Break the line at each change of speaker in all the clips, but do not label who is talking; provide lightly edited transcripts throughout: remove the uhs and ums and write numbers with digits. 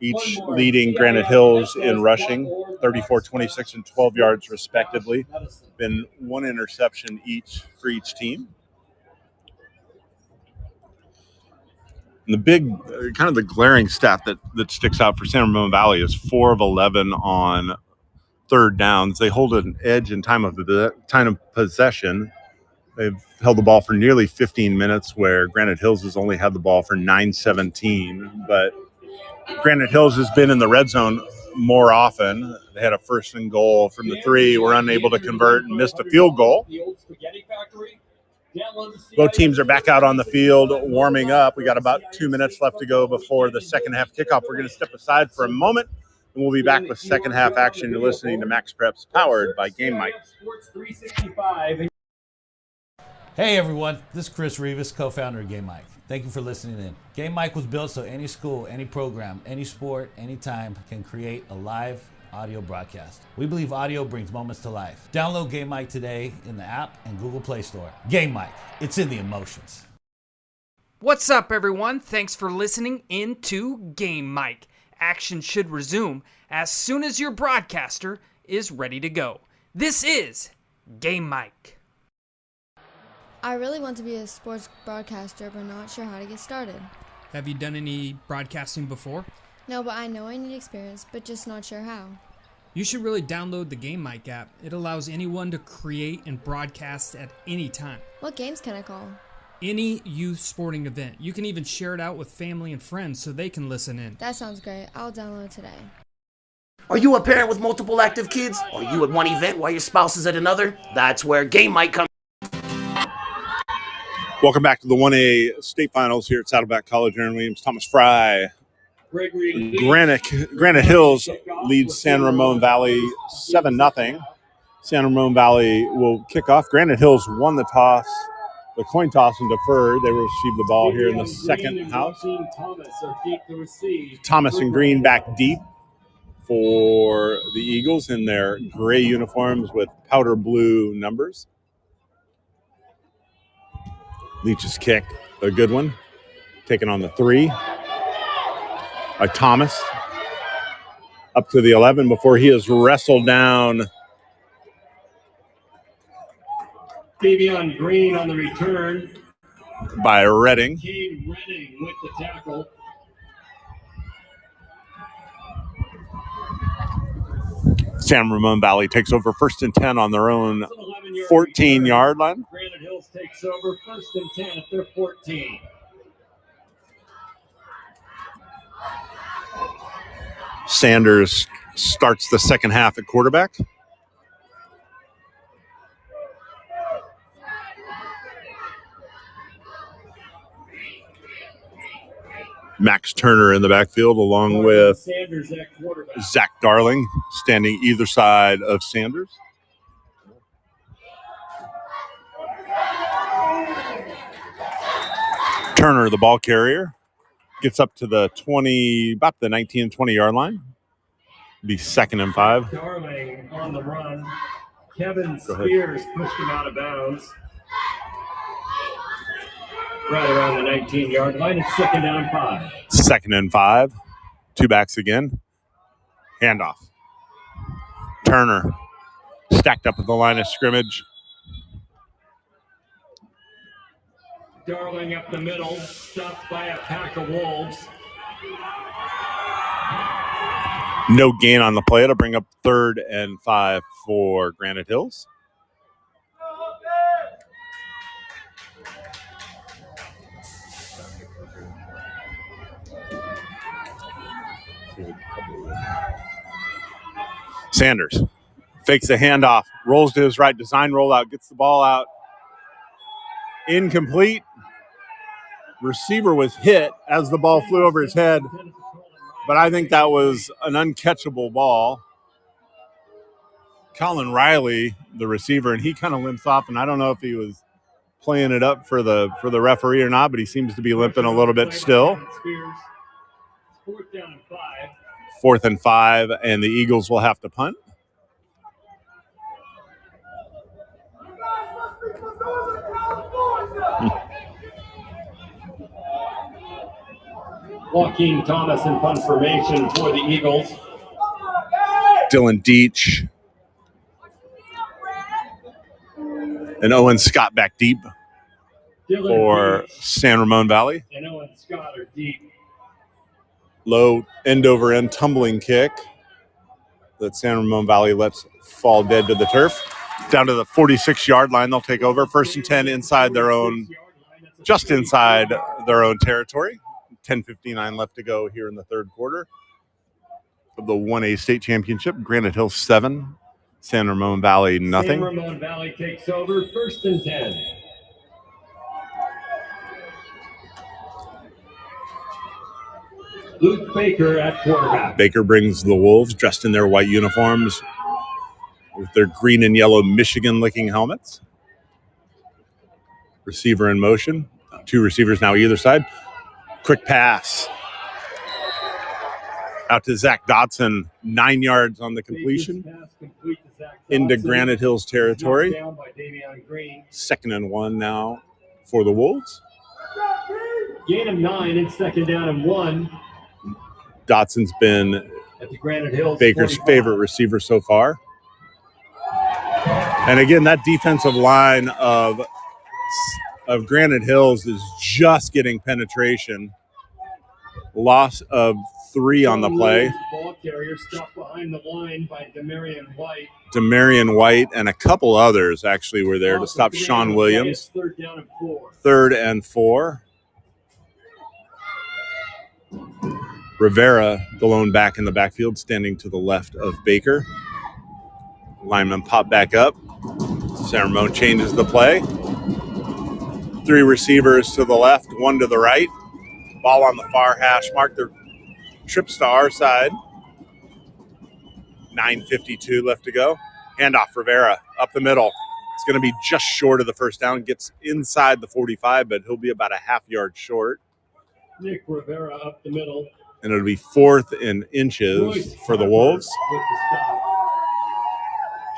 each leading Granite Hills in rushing, 34, 26, and 12 yards respectively. Been one interception each for each team. And the big, kind of the glaring stat that sticks out for San Ramon Valley is 4 of 11 on third downs. They hold an edge in time of possession. They've held the ball for nearly 15 minutes, where Granite Hills has only had the ball for 9:17. But Granite Hills has been in the red zone more often. They had a 1st and goal from the 3, were unable to convert and missed a field goal. Both teams are back out on the field warming up. We got about 2 minutes left to go before the second half kickoff. We're going to step aside for a moment, and we'll be back with second half action. You're listening to Max Preps, powered by Game Mike.
Hey everyone, this is Chris Rivas, co-founder of Game Mike. Thank you for listening in. Game Mike was built so any school, any program, any sport, anytime can create a live audio broadcast. We believe audio brings moments to life. Download Game Mike today in the app and Google Play Store. Game Mike, it's in the emotions.
What's up everyone? Thanks for listening in to Game Mike. Action should resume as soon as your broadcaster is ready to go. This is Game Mike.
I really want to be a sports broadcaster, but not sure how to get started.
Have you done any broadcasting before?
No, but I know I need experience, but just not sure how.
You should really download the Game Mic app. It allows anyone to create and broadcast at any time.
What games can I call?
Any youth sporting event. You can even share it out with family and friends so they can listen in.
That sounds great. I'll download today.
Are you a parent with multiple active kids? Are you at one event while your spouse is at another? That's where Game Mic comes.
Welcome back to the 1A state finals here at Saddleback College. Aaron Williams, Thomas Fry. Granite Hills leads San Ramon Valley 7-0. San Ramon Valley will kick off. Granite Hills won the toss, the coin toss, and deferred. They will receive the ball here in the second half. Thomas and Green back deep for the Eagles in their gray uniforms with powder blue numbers. Leach's kick, a good one. Taken on the 3 by Thomas. Up to the 11 before he is wrestled down.
Fabian Green on the return.
By Redding.
Kane Redding with the tackle.
San Ramon Valley takes over 1st and 10 on their own 14-yard line.
Granite Hills takes over 1st and 10 at their 14.
Sanders starts the second half at quarterback. Max Turner in the backfield along with Zach Darling standing either side of Sanders. Turner, the ball carrier, gets up to the 20, about the 19, 20-yard line. Be 2nd and 5.
Darling on the run. Kevin Spears pushed him out of bounds. Right around the 19-yard line. It's 2nd down 5.
2nd and 5. 2 backs again. Handoff. Turner stacked up at the line of scrimmage.
Darling up the middle, stopped by a pack of wolves.
No gain on the play. It'll bring up 3rd and 5 for Granite Hills. Sanders fakes a handoff, rolls to his right, design rollout, gets the ball out. Incomplete. Receiver was hit as the ball flew over his head, but I think that was an uncatchable ball. Colin Riley, the receiver, and he kind of limps off, and I don't know if he was playing it up for the referee or not, but he seems to be limping a little bit still.
4th down and 5.
4th and 5, and the Eagles will have to punt.
Joaquin Thomas in punt formation for the Eagles.
Dylan Deach and Owen Scott back deep
Dylan
for
Deach
San Ramon Valley.
and Owen Scott are deep.
Low end over end tumbling kick that San Ramon Valley lets fall dead to the turf. Down to the 46-yard line, they'll take over. 1st and 10 inside their own, just inside their own territory. 10:59 left to go here in the third quarter of the 1A state championship. Granite Hills 7, San Ramon Valley nothing.
San Ramon Valley takes over. 1st and 10. Luke Baker at quarterback.
Baker brings the Wolves dressed in their white uniforms with their green and yellow Michigan-looking helmets. Receiver in motion. 2 receivers now either side. Quick pass out to Zach Dotson. 9 yards on the completion
Pass complete to Zach
into
Dotson.
Granite Hills territory.
Knocked down by Davion Green.
2nd and 1 now for the Wolves.
Gain of 9 and 2nd down and 1
Dotson's been
at the Granite Hills.
Baker's
45.
favorite receiver so far. And again, that defensive line of Granite Hills is just getting penetration. Loss of 3 on the play.
Ball carrier stopped behind the line by Demarion White.
Demarion White and a couple others actually were there to stop Sean Williams.
3rd down and 4.
3rd and 4. Rivera, the lone back in the backfield, standing to the left of Baker. Lineman pop back up. San Ramon changes the play. 3 receivers to the left, 1 to the right. Ball on the far hash mark. The trips to our side. 9:52 left to go. Handoff, Rivera, up the middle. It's going to be just short of the 1st down. Gets inside the 45, but he'll be about a half yard short.
Nick Rivera up the middle.
And it'll be 4th and inches
Royce
for the
Harper
Wolves.
with the stop.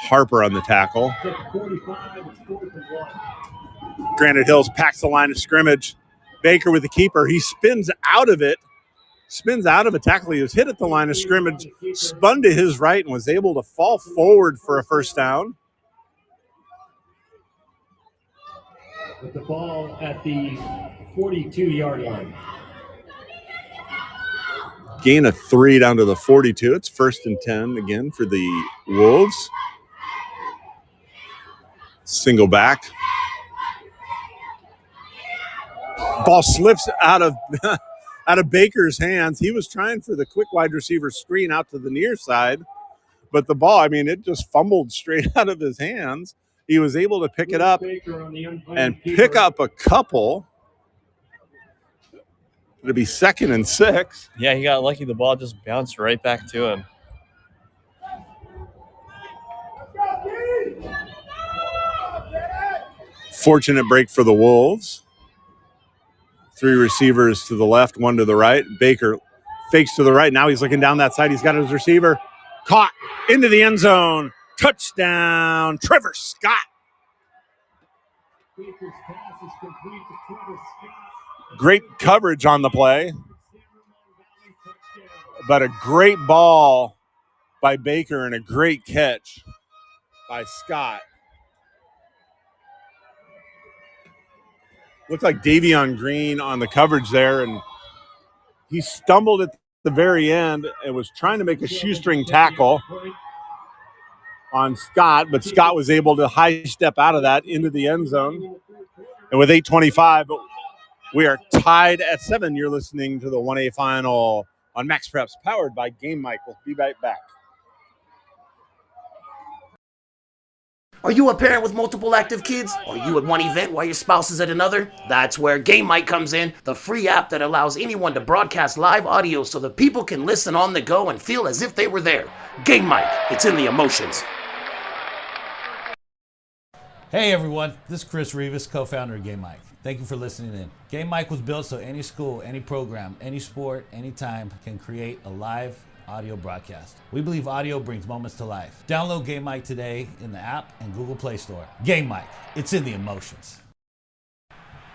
Harper on the tackle.
At the 45, it's 4th and 1.
Granite Hills packs the line of scrimmage. Baker with the keeper. He spins out of it. Spins out of a tackle. He was hit at the line of scrimmage, spun to his right, and was able to fall forward for a 1st down.
With the ball at the 42-yard line.
Gain of 3 down to the 42. It's 1st and 10 again for the Wolves. Single back. Ball slips out of Baker's hands. He was trying for the quick wide receiver screen out to the near side, but the ball, it just fumbled straight out of his hands. He was able to pick it up and pick up a couple. It'll be 2nd and 6.
Yeah, he got lucky. The ball just bounced right back to him.
Fortunate break for the Wolves. 3 receivers to the left, 1 to the right. Baker fakes to the right. Now he's looking down that side. He's got his receiver caught into the end zone. Touchdown, Trevor Scott.
Baker's pass is complete to Trevor Scott.
Great coverage on the play, but a great ball by Baker and a great catch by Scott. Looked like Davion Green on the coverage there, and he stumbled at the very end and was trying to make a shoestring tackle on Scott, but Scott was able to high step out of that into the end zone. And with 8:25, we are tied at 7. You're listening to the 1A final on Max Preps, powered by Game Mike. We'll be right back.
Are you a parent with multiple active kids? Are you at one event while your spouse is at another? That's where Game Mic comes in, the free app that allows anyone to broadcast live audio so that people can listen on the go and feel as if they were there. Game Mic, it's in the emotions.
Hey everyone, this is Chris Rivas, co-founder of Game Mike. Thank you for listening in. Game Mike was built so any school, any program, any sport, anytime can create a live audio broadcast. We believe audio brings moments to life. Download Game Mike today in the app and Google Play Store. Game Mike, it's in the emotions.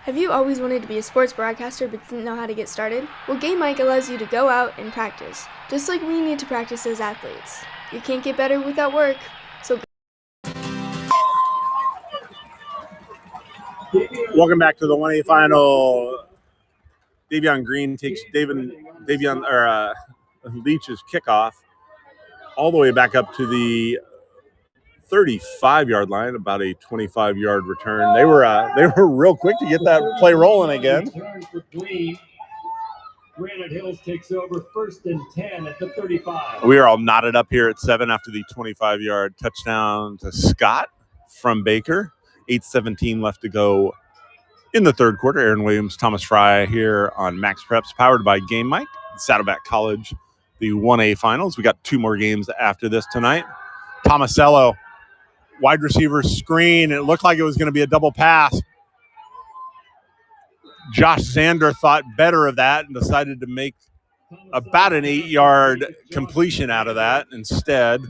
Have you always wanted to be a sports broadcaster but didn't know how to get started? Well, Game Mic allows you to go out and practice, just like we need to practice as athletes. You can't get better without work, so
Welcome back to the 1A final. Davion Green takes Leach's kickoff all the way back up to the 35-yard line, about a 25-yard return. They were real quick to get that play rolling again.
Granite Hills takes over 1st and 10 at the 35.
We are all knotted up here at 7 after the 25-yard touchdown to Scott from Baker. 8:17 left to go in the third quarter. Aaron Williams, Thomas Fry here on Max Preps, powered by Game Mic, Saddleback College, the 1A finals. We got 2 more games after this tonight. Tomasello, wide receiver screen. It looked like it was going to be a double pass. Josh Zander thought better of that and decided to make about an 8-yard completion out of that instead.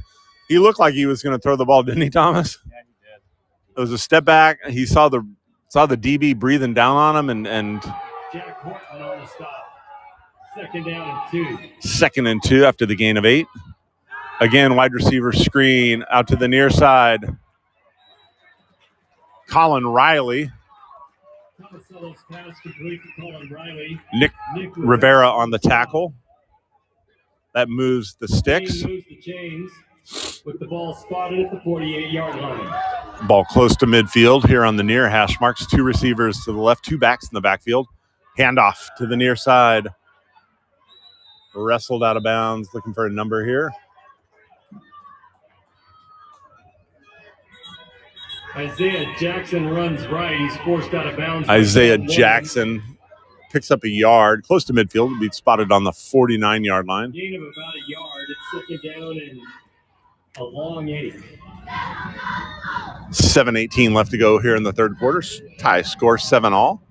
He looked like he was going to throw the ball, didn't he, Thomas?
Yeah, he did.
It was a step back. He saw the DB breathing down on him and
Jack Horton on the stop. 2nd down and 2.
2nd and 2 after the gain of 8. Again, wide receiver screen out to the near side. Colin Riley.
Tomasello's pass complete to Colin Riley.
Nick Rivera on the tackle. That moves the sticks.
Moves the chains with the ball spotted at the 48-yard line.
Ball close to midfield here on the near hash marks. 2 receivers to the left, 2 backs in the backfield. Handoff to the near side. Wrestled out of bounds, looking for a number here.
Isaiah Jackson runs right. He's forced out of bounds.
Isaiah Jackson picks up a yard close to midfield. Will be spotted on the 49-yard line.
Gain of about a yard. It's 2nd down and a long 8.
7:18 left to go here in the third quarter. Tie score 7-all.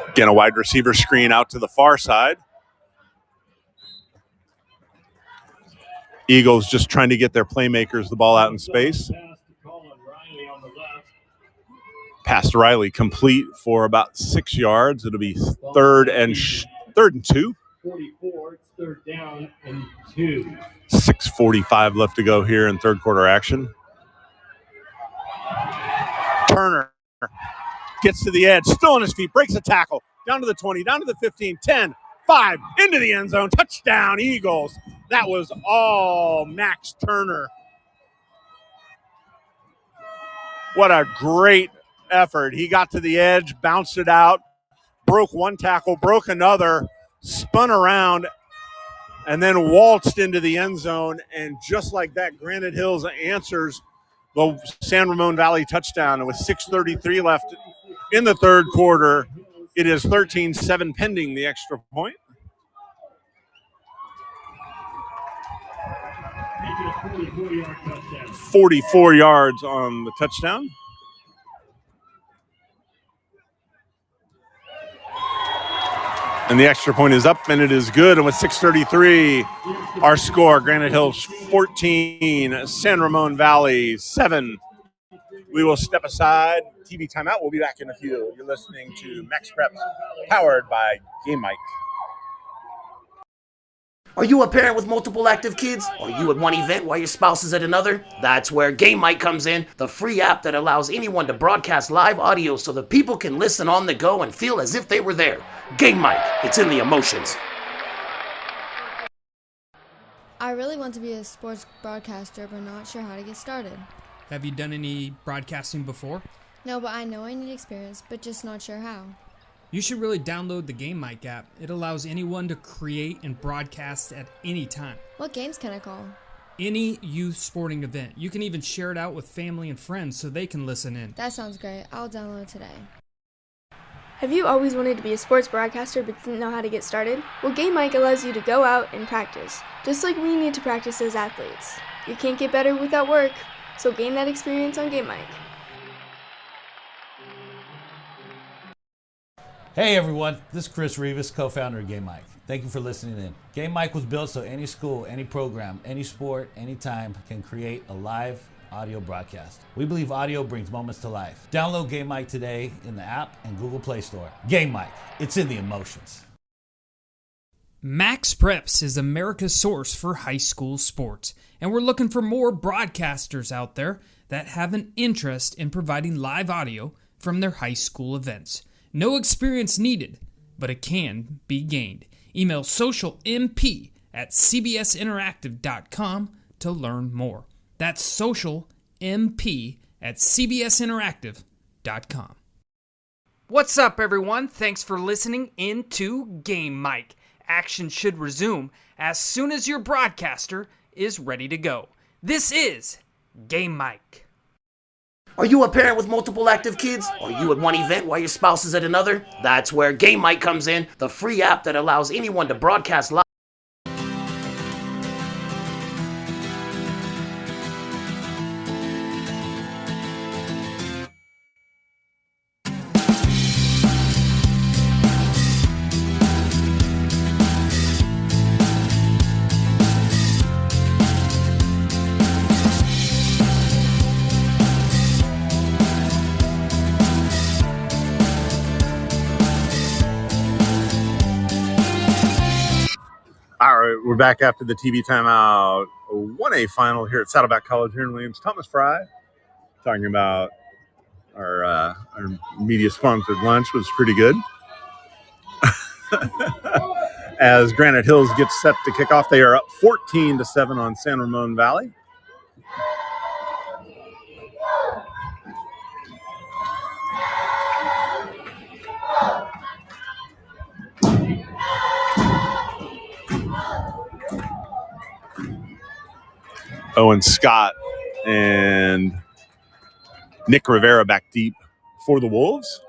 Again, a wide receiver screen out to the far side. Eagles just trying to get their playmakers the ball out in space. Pass to Riley complete for about 6 yards. It'll be 3rd and 2.
44. It's 3rd down and 2.
6:45 left to go here in third quarter action. Turner gets to the edge, still on his feet, breaks a tackle, down to the 20, down to the 15, 10, 5, into the end zone, touchdown, Eagles. That was all Max Turner. What a great effort. He got to the edge, bounced it out, broke one tackle, broke another, spun around, and then waltzed into the end zone. And just like that, Granite Hills answers the San Ramon Valley touchdown. With 6:33 left in the third quarter, it is 13-7 pending the extra point. 44 yards on the touchdown. And the extra point is up, and it is good. And with 6:33, our score, Granite Hills 14, San Ramon Valley 7. We will step aside. TV timeout. We'll be back in a few. You're listening to Max Preps, powered by Game Mic.
Are you a parent with multiple active kids? Are you at one event while your spouse is at another? That's where Game Mic comes in, the free app that allows anyone to broadcast live audio so that people can listen on the go and feel as if they were there. Game Mic, it's in the emotions.
I really want to be a sports broadcaster, but not sure how to get started.
Have you done any broadcasting before?
No, but I know I need experience, but just not sure how.
You should really download the Game Mic app. It allows anyone to create and broadcast at any time.
What games can I call?
Any youth sporting event. You can even share it out with family and friends so they can listen in.
That sounds great. I'll download today.
Have you always wanted to be a sports broadcaster but didn't know how to get started? Well, Game Mic allows you to go out and practice, just like we need to practice as athletes. You can't get better without work, so gain that experience on Game Mic.
Hey everyone, this is Chris Rivas, co-founder of Game Mic. Thank you for listening in. Game Mic was built so any school, any program, any sport, anytime can create a live audio broadcast. We believe audio brings moments to life. Download Game Mike today in the app and Google Play Store. Game Mike, it's in the emotions.
Max Preps is America's source for high school sports, and we're looking for more broadcasters out there that have an interest in providing live audio from their high school events. No experience needed, but it can be gained. Email socialmp@cbsinteractive.com to learn more. That's socialmp@cbsinteractive.com.
What's up, everyone? Thanks for listening in to Game Mike. Action should resume as soon as your broadcaster is ready to go. This is Game Mike.
Are you a parent with multiple active kids? Are you at one event while your spouse is at another? That's where Game Mike comes in, the free app that allows anyone to broadcast live.
All right, we're back after the TV timeout. 1A final here at Saddleback College here in Williams. Thomas Fry talking about our media-sponsored lunch was pretty good. As Granite Hills gets set to kick off, they are up 14-7 on San Ramon Valley. Owen Scott and Nick Rivera back deep for the Wolves.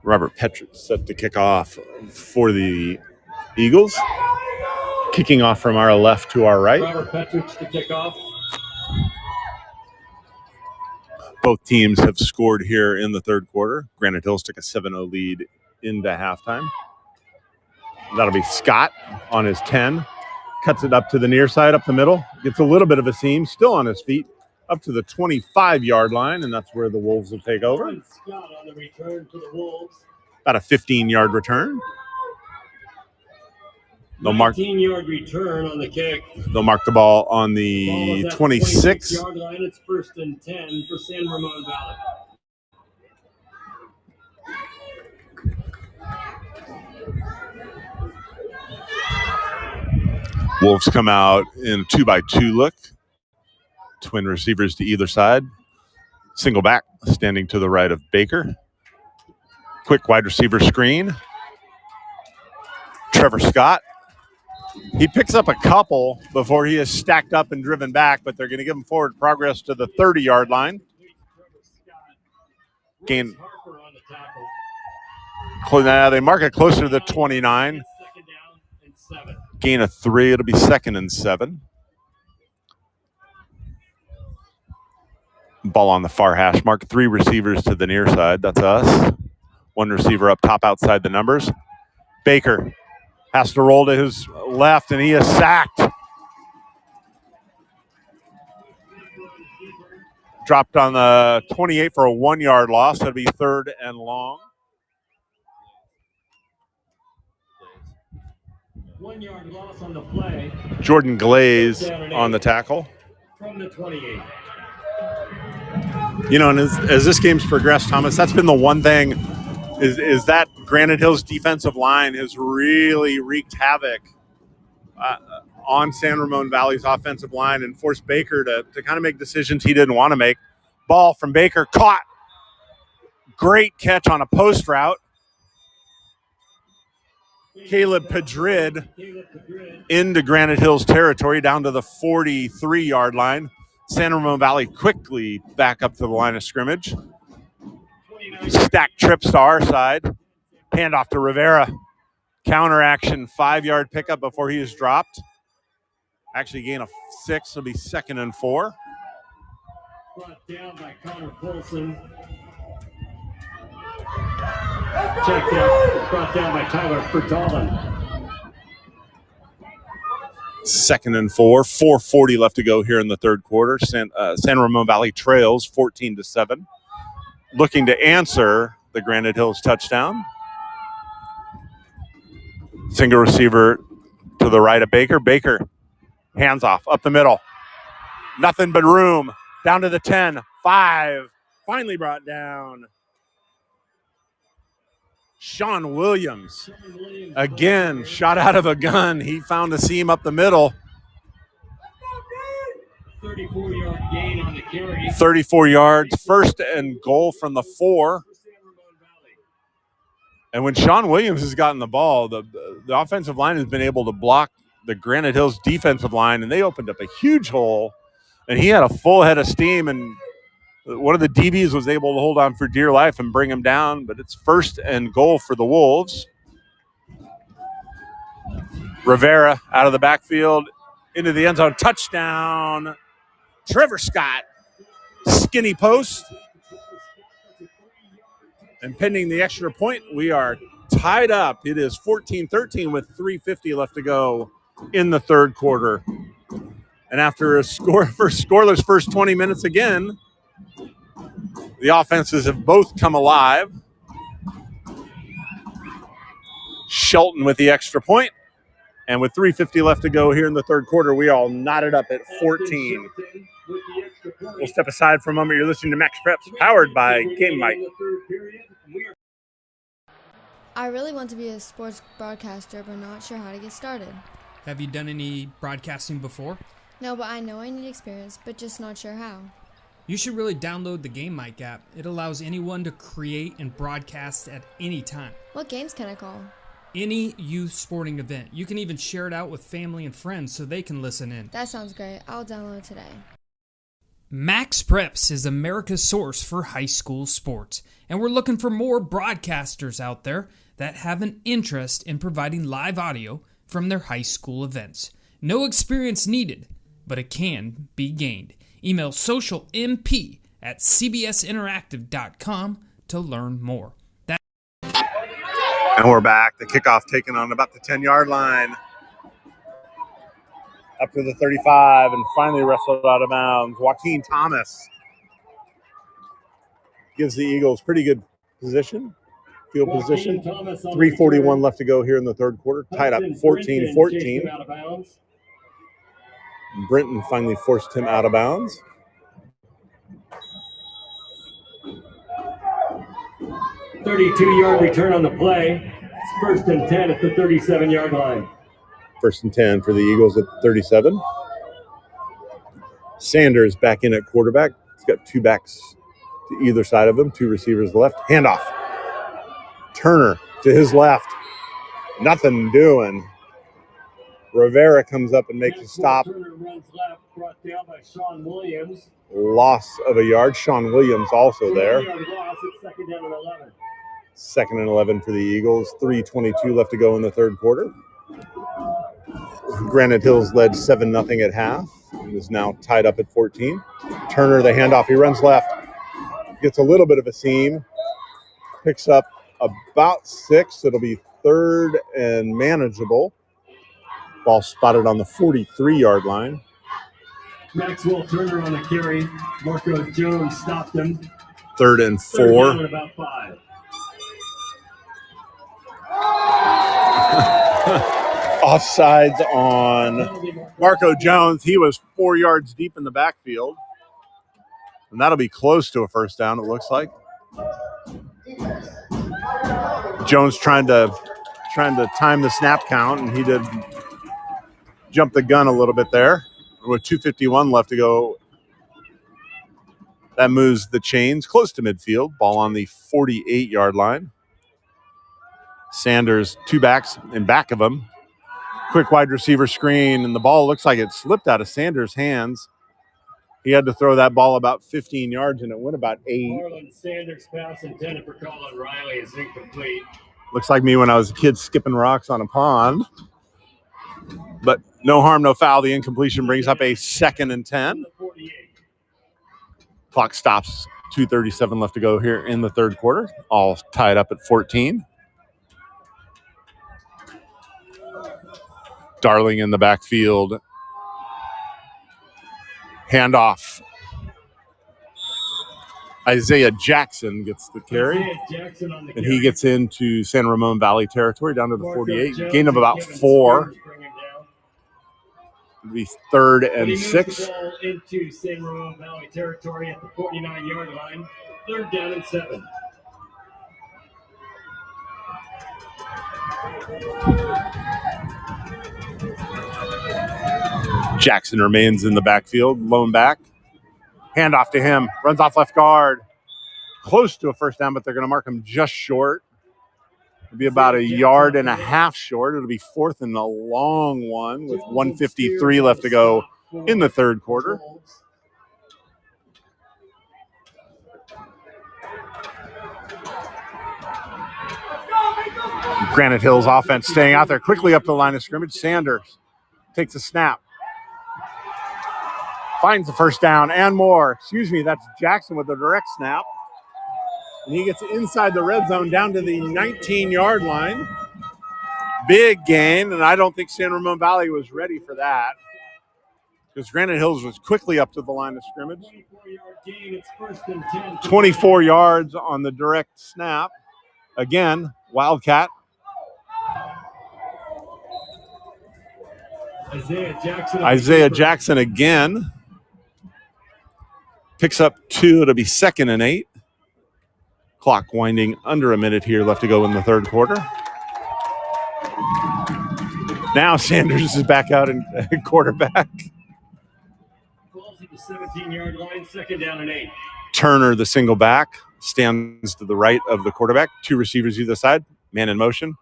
Robert Petrick set to kick off for the Eagles. Kicking off from our left to our right.
Robert Petrick to kick off.
Both teams have scored here in the third quarter. Granite Hills took a 7-0 lead into halftime. That'll be Scott on his 10. Cuts it up to the near side, up the middle. Gets a little bit of a seam, still on his feet, up to the 25-yard line, and that's where the Wolves will take over.
Scott on the return to the Wolves.
About a 15-yard return. They'll mark
19-yard return on the kick.
They'll mark the ball on
Ball
the
is at
26.
26-yard line. It's 1st and 10 for San Ramon Valley.
Wolves come out in a 2-by-2 look. Twin receivers to either side. Single back standing to the right of Baker. Quick wide receiver screen. Trevor Scott. He picks up a couple before he is stacked up and driven back, but they're going to give him forward progress to the 30-yard line. Gain. They mark it closer to the 29. Gain of 3. It'll be 2nd and 7. Ball on the far hash mark. 3 receivers to the near side. That's us. 1 receiver up top outside the numbers. Baker has to roll to his left, and he is sacked. Dropped on the 28 for a 1-yard loss. That'll be 3rd and long.
1-yard loss on the play.
Jordan Glaze on the tackle.
From the 28.
You know, and as this game's progressed, Thomas, that's been the one thing is that Granite Hills defensive line has really wreaked havoc on San Ramon Valley's offensive line and forced Baker to kind of make decisions he didn't want to make. Ball from Baker, caught. Great catch on a post route. Caleb Padrid into Granite Hills territory down to the 43-yard line. San Ramon Valley quickly back up to the line of scrimmage. Stack trips to our side. Handoff to Rivera. Counter action, 5-yard pickup before he is dropped. Actually gain of 6. It'll be 2nd and 4.
Brought down by Connor Polson. Checked out, brought down by Tyler Fertolin.
Second and 4, 4:40 left to go here in the third quarter. San Ramon Valley trails 14-7. Looking to answer the Granite Hills touchdown. Single receiver to the right of Baker. Baker, hands off, up the middle. Nothing but room. Down to the 10, 5. Finally brought down. Sean Williams. Again, shot out of a gun. He found a seam up the middle.
34-yard gain on the carry.
34 yards, first and goal from the 4. And when Sean Williams has gotten the ball, the offensive line has been able to block the Granite Hills defensive line, and they opened up a huge hole. And he had a full head of steam, and one of the DBs was able to hold on for dear life and bring him down. But it's first and goal for the Wolves. Rivera out of the backfield into the end zone. Touchdown. Trevor Scott. Skinny post. And pending the extra point, we are tied up. It is 14-13 with 3:50 left to go in the third quarter. And after a scoreless first 20 minutes again, the offenses have both come alive. Shelton with the extra point. And with 3:50 left to go here in the third quarter, we all knotted up at 14. We'll step aside for a moment. You're listening to Max Preps, powered by Game Mike.
I really want to be a sports broadcaster, but not sure how to get started.
Have you done any broadcasting before?
No, but I know I need experience, but just not sure how.
You should really download the Game Mike app. It allows anyone to create and broadcast at any time.
What games can I call?
Any youth sporting event. You can even share it out with family and friends so they can listen in.
That sounds great. I'll download today.
Max Preps is America's source for high school sports, and we're looking for more broadcasters out there that have an interest in providing live audio from their high school events. No experience needed, but it can be gained. Email socialmp@cbsinteractive.com to learn more.
And we're back. The kickoff taken on about the 10-yard line. Up to the 35 and finally wrestled out of bounds. Joaquin Thomas gives the Eagles pretty good position, field position. 3:41 left to go here in the third quarter. Tied up 14-14. Brenton finally forced him out of bounds.
.32-yard return on the play. It's first and 10 at the 37-yard line.
First and 10 for the Eagles at 37. Sanders back in at quarterback. He's got two backs to either side of him, two receivers left. Handoff. Turner to his left. Nothing doing. Rivera comes up and makes a stop.
Turner runs left, brought down by Sean Williams.
Loss of a yard. Sean Williams also there.
2-yard loss. It's second down and 11.
Second and 11 for the Eagles. 3:22 left to go in the third quarter. Granite Hills led 7-0 at half and is now tied up at 14. Turner, the handoff. He runs left. Gets a little bit of a seam. Picks up about 6. It'll be third and manageable. Ball spotted on the 43-yard line.
Maxwell Turner on the carry. Marco Jones stopped him.
Third and 4.
Third down and about 5.
Offsides on Marco Jones. He was 4 yards deep in the backfield. And that'll be close to a first down, it looks like. Jones trying to time the snap count, and he did jump the gun a little bit there. With 2:51 left to go, that moves the chains close to midfield. Ball on the 48-yard line. Sanders, two backs in back of him. Quick wide receiver screen, and the ball looks like it slipped out of Sanders' hands. He had to throw that ball about 15 yards, and it went about 8.
Marlon Sanders' pass intended for Colin Riley is incomplete.
Looks like me when I was a kid skipping rocks on a pond. But no harm, no foul. The incompletion brings up a second and 10. Clock stops. 2:37 left to go here in the third quarter. All tied up at 14. Starling in the backfield. Handoff. Isaiah Jackson gets the carry, and he gets into San Ramon Valley territory down to the 48. Gain of about 4. It'll be 3rd and 6.
Into San Ramon Valley territory at the 49-yard line. 3rd down and 7.
Jackson remains in the backfield, lone back. Handoff to him, runs off left guard. Close to a first down, but they're going to mark him just short. It'll be about 1.5 yards short. It'll be 4th and a long one with 1:53 left to go in the third quarter. Granite Hills offense staying out there quickly up the line of scrimmage. Sanders takes a snap. Finds the first down and more. Excuse me, that's Jackson with a direct snap. And he gets inside the red zone down to the 19-yard line. Big gain, and I don't think San Ramon Valley was ready for that because Granite Hills was quickly up to the line of scrimmage. 24 yards on the direct snap. Again, Wildcat. Isaiah Jackson again. Picks up 2. It'll be 2nd and 8. Clock winding under a minute here left to go in the third quarter. Now Sanders is back out in quarterback.
Falls at the 17-yard line, 2nd down and 8.
Turner, the single back, stands to the right of the quarterback. 2 receivers either side. Man in motion.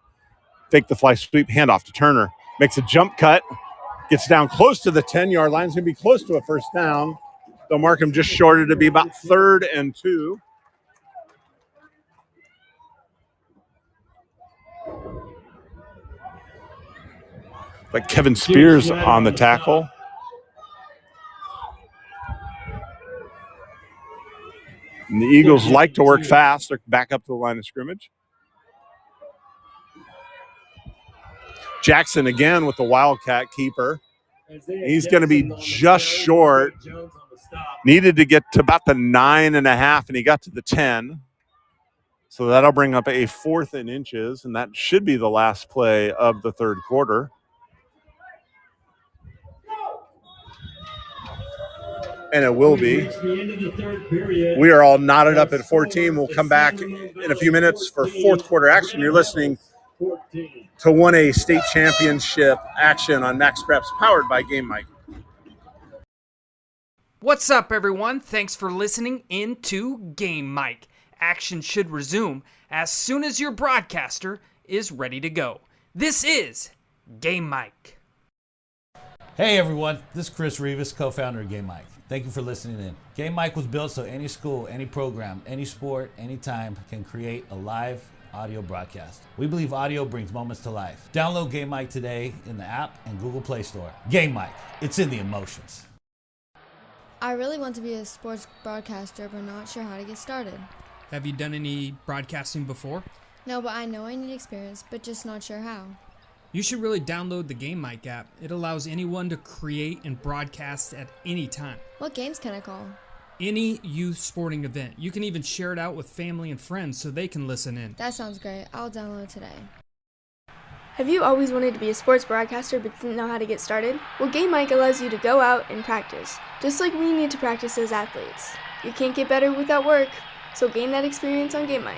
Fake the fly sweep. Handoff to Turner. Makes a jump cut. Gets down close to the 10-yard line. It's going to be close to a first down. They'll mark him just short. To be about 3rd and 2. Like Kevin Spears on the tackle. And the Eagles like to work fast. They're back up to the line of scrimmage. Jackson again with the Wildcat keeper. He's going to be just short. Needed to get to about the 9.5, and he got to the 10. So that'll bring up a 4th and inches, and that should be the last play of the third quarter. And it will be. We are all knotted up at 14. We'll come back in a few minutes for fourth quarter action. You're listening to 1A state championship action on Max Preps, powered by Game Mike.
What's up, everyone? Thanks for listening in to Game Mike. Action should resume as soon as your broadcaster is ready to go. This is Game Mike.
Hey everyone, this is Chris Rivas, co-founder of Game Mike. Thank you for listening in. Game Mike was built so any school, any program, any sport, anytime can create a live audio broadcast. We believe audio brings moments to life. Download Game Mike today in the app and Google Play Store. Game Mike, it's in the emotions.
I really want to be a sports broadcaster, but not sure how to get started.
Have you done any broadcasting before?
No, but I know I need experience, but just not sure how.
You should really download the Game Mic app. It allows anyone to create and broadcast at any time.
What games can I call?
Any youth sporting event. You can even share it out with family and friends so they can listen in.
That sounds great. I'll download it today.
Have you always wanted to be a sports broadcaster but didn't know how to get started? Well, Game Mic allows you to go out and practice, just like we need to practice as athletes. You can't get better without work, so gain that experience on Game Mic.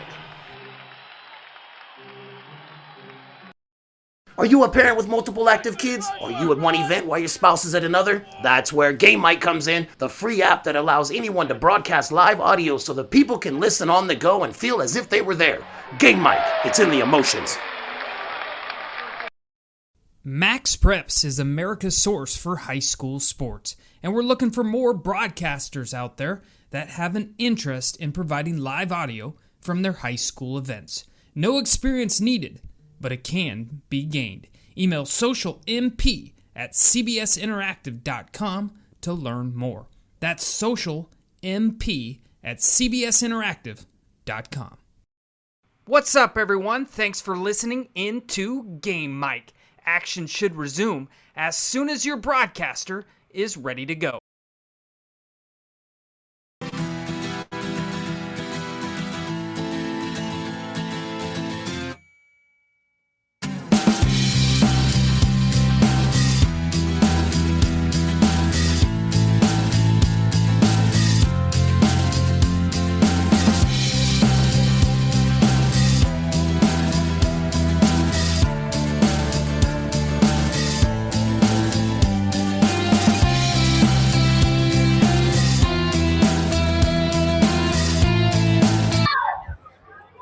Are you a parent with multiple active kids? Are you at one event while your spouse is at another? That's where Game Mic comes in, the free app that allows anyone to broadcast live audio so that people can listen on the go and feel as if they were there. Game Mic, it's in the emotions.
Max Preps is America's source for high school sports, and we're looking for more broadcasters out there that have an interest in providing live audio from their high school events. No experience needed, but it can be gained. Email socialmp@cbsinteractive.com to learn more. That's socialmp@cbsinteractive.com.
What's up, everyone? Thanks for listening in to Game Mike. Action should resume as soon as your broadcaster is ready to go.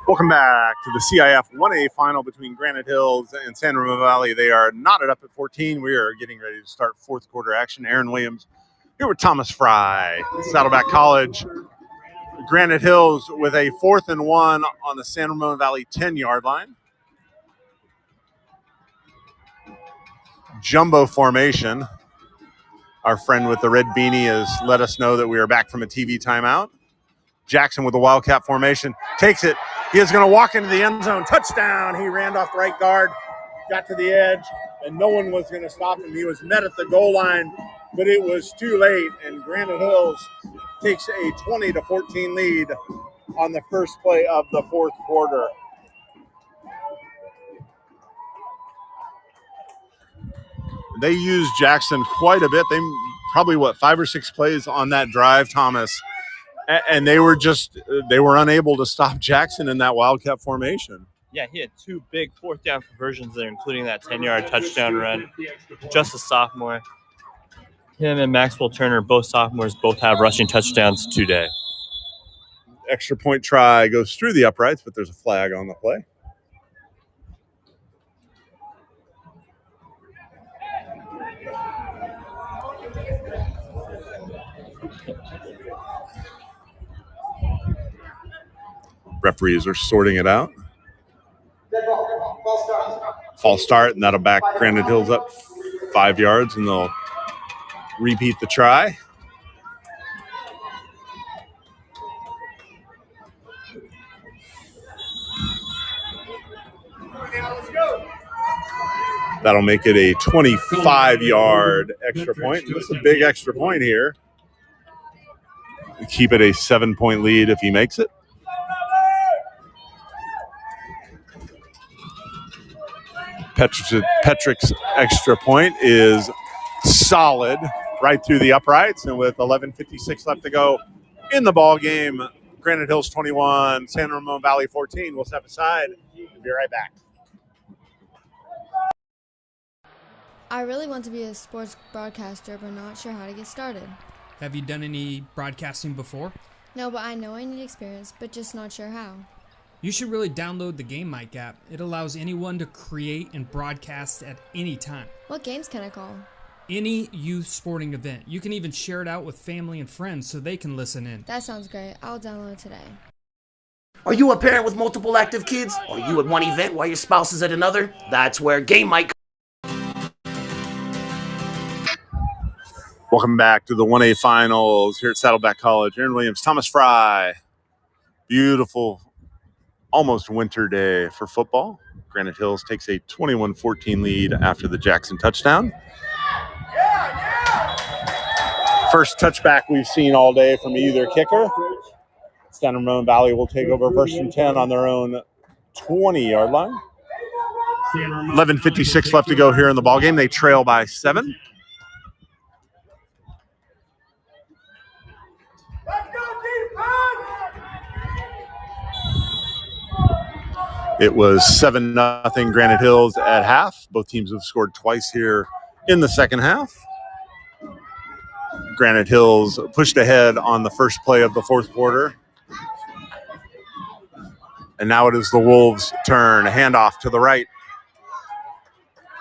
Welcome back to the CIF 1A final between Granite Hills and San Ramon Valley. They are knotted up at 14. We are getting ready to start fourth quarter action. Aaron Williams here with Thomas Fry, Saddleback College. Granite Hills with a 4th and 1 on the San Ramon Valley 10-yard line. Jumbo formation. Our friend with the red beanie has let us know that we are back from a TV timeout. Jackson with the Wildcat formation takes it. He is going to walk into the end zone. Touchdown. He ran off the right guard, got to the edge, and no one was going to stop him. He was met at the goal line, but it was too late, and Granite Hills takes a 20-14 lead on the first play of the fourth quarter. They used Jackson quite a bit. They probably, 5 or 6 plays on that drive, Thomas. And they were unable to stop Jackson in that Wildcat formation.
Yeah, he had 2 big 4th down conversions there, including that 10-yard touchdown run. Just a sophomore. Him and Maxwell Turner, both sophomores, both have rushing touchdowns today.
Extra point try goes through the uprights, but there's a flag on the play. Referees are sorting it out. False start, and that'll back Granite Hills up 5 yards, and they'll repeat the try. That'll make it a 25-yard extra point. This is a big extra point here. Keep it a 7-point lead if he makes it. Petrick's extra point is solid right through the uprights, and with 11:56 left to go in the ball game, Granite Hills 21, San Ramon Valley 14. We'll step aside and be right back.
I really want to be a sports broadcaster, but not sure how to get started.
Have you done any broadcasting before?
No, but I know I need experience, but just not sure how.
You should really download the Game Mic app. It allows anyone to create and broadcast at any time.
What games can I call?
Any youth sporting event. You can even share it out with family and friends so they can listen in.
That sounds great. I'll download it today.
Are you a parent with multiple active kids? Are you at one event while your spouse is at another? That's where Game Mic.
Welcome back to the 1A finals here at Saddleback College. Aaron Williams, Thomas Fry. Beautiful, almost winter day for football. Granite Hills takes a 21-14 lead after the Jackson touchdown. First touchback we've seen all day from either kicker. San Ramon Valley will take over 1st and 10 on their own 20-yard line. 11:56 left to go here in the ballgame. They trail by 7. It was 7-0 Granite Hills at half. Both teams have scored twice here in the second half. Granite Hills pushed ahead on the first play of the fourth quarter. And now it is the Wolves' turn. Handoff to the right.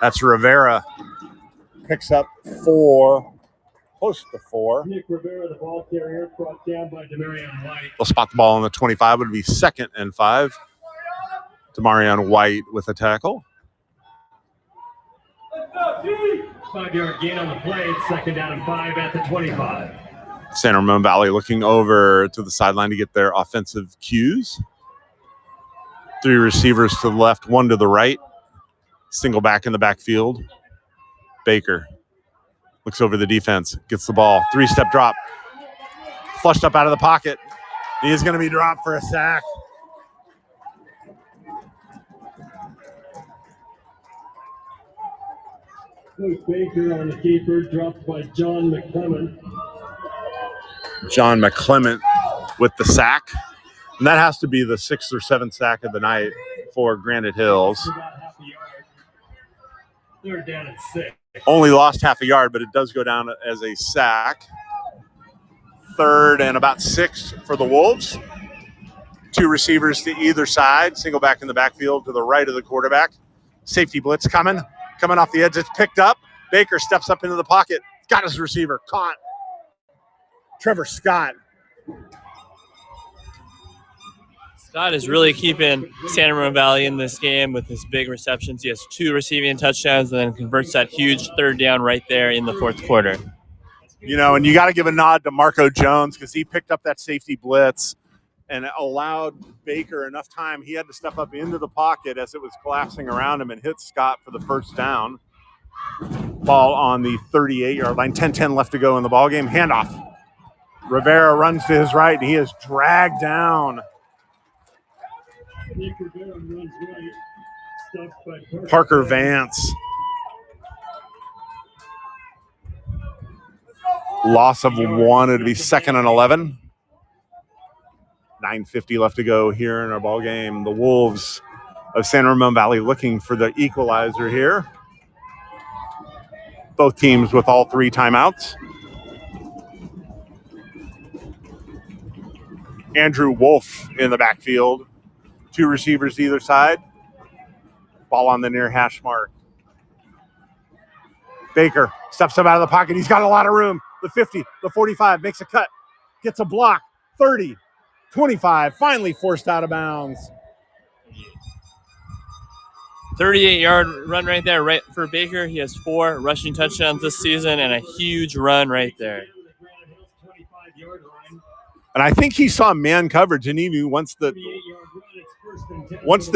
That's Rivera. Picks up 4. Close to 4.
Nick Rivera, the ball carrier, brought down by Demarion White.
They'll spot the ball on the 25. It would be 2nd and 5. Demarion White with a tackle.
5-yard gain on the play. It's 2nd down and 5 at the 25.
San Ramon Valley looking over to the sideline to get their offensive cues. 3 receivers to the left, 1 to the right. Single back in the backfield. Baker looks over the defense, gets the ball. 3-step drop. Flushed up out of the pocket. He is going to be dropped for a sack.
Coach Baker on the keeper, dropped by John McClement.
John McClement with the sack. And that has to be the 6th or 7th sack of the night for Granite Hills.
They're down at 6.
Only lost half a yard, but it does go down as a sack. 3rd and about 6 for the Wolves. 2 receivers to either side. Single back in the backfield to the right of the quarterback. Safety blitz coming off the edge. It's picked up. Baker steps up into the pocket. Got his receiver caught. Trevor Scott.
Scott is really keeping San Ramon Valley in this game with his big receptions. He has 2 receiving touchdowns and then converts that huge 3rd down right there in the 4th quarter.
You know, and you got to give a nod to Marco Jones because he picked up that safety blitz and allowed Baker enough time. He had to step up into the pocket as it was collapsing around him and hit Scott for the 1st down. Ball on the 38-yard line. 10-10 left to go in the ballgame. Handoff. Rivera runs to his right, and he is dragged down. Parker Vance. Loss of 1. It'll be 2nd and 11. 9:50 left to go here in our ball game. The Wolves of San Ramon Valley looking for the equalizer here. Both teams with all 3 timeouts. Andrew Wolf in the backfield. 2 receivers either side. Ball on the near hash mark. Baker steps up out of the pocket. He's got a lot of room. The 50, the 45, makes a cut. Gets a block. 30, 25, finally forced out of bounds.
38-yard run right there, right for Baker. He has 4 rushing touchdowns this season and a huge run right there.
And I think he saw man coverage, and even once the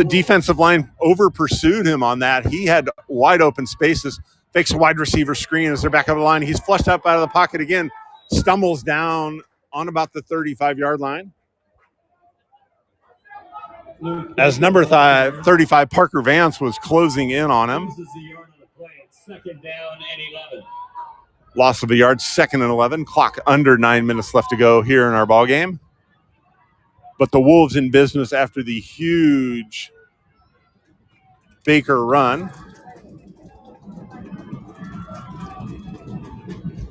defensive line over pursued him on that, he had wide open spaces. Fakes a wide receiver screen as they're back up the line. He's flushed up out of the pocket again, stumbles down on about the 35-yard line. As number 35, Parker Vance, was closing in on him. Loss of a yard, 2nd and 11. Clock under 9 minutes left to go here in our ball game. But the Wolves in business after the huge Baker run.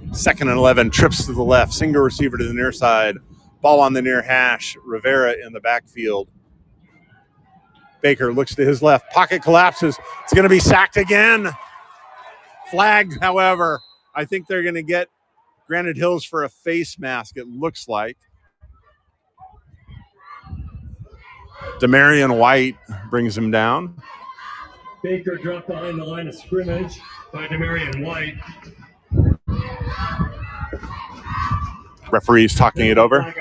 2nd and 11, trips to the left, single receiver to the near side. Ball on the near hash, Rivera in the backfield. Baker looks to his left, pocket collapses. It's going to be sacked again. Flagged, however. I think they're going to get Granite Hills for a face mask, it looks like. Demarion White brings him down.
Baker dropped behind the line of scrimmage by Demarion White.
Referee's talking it over.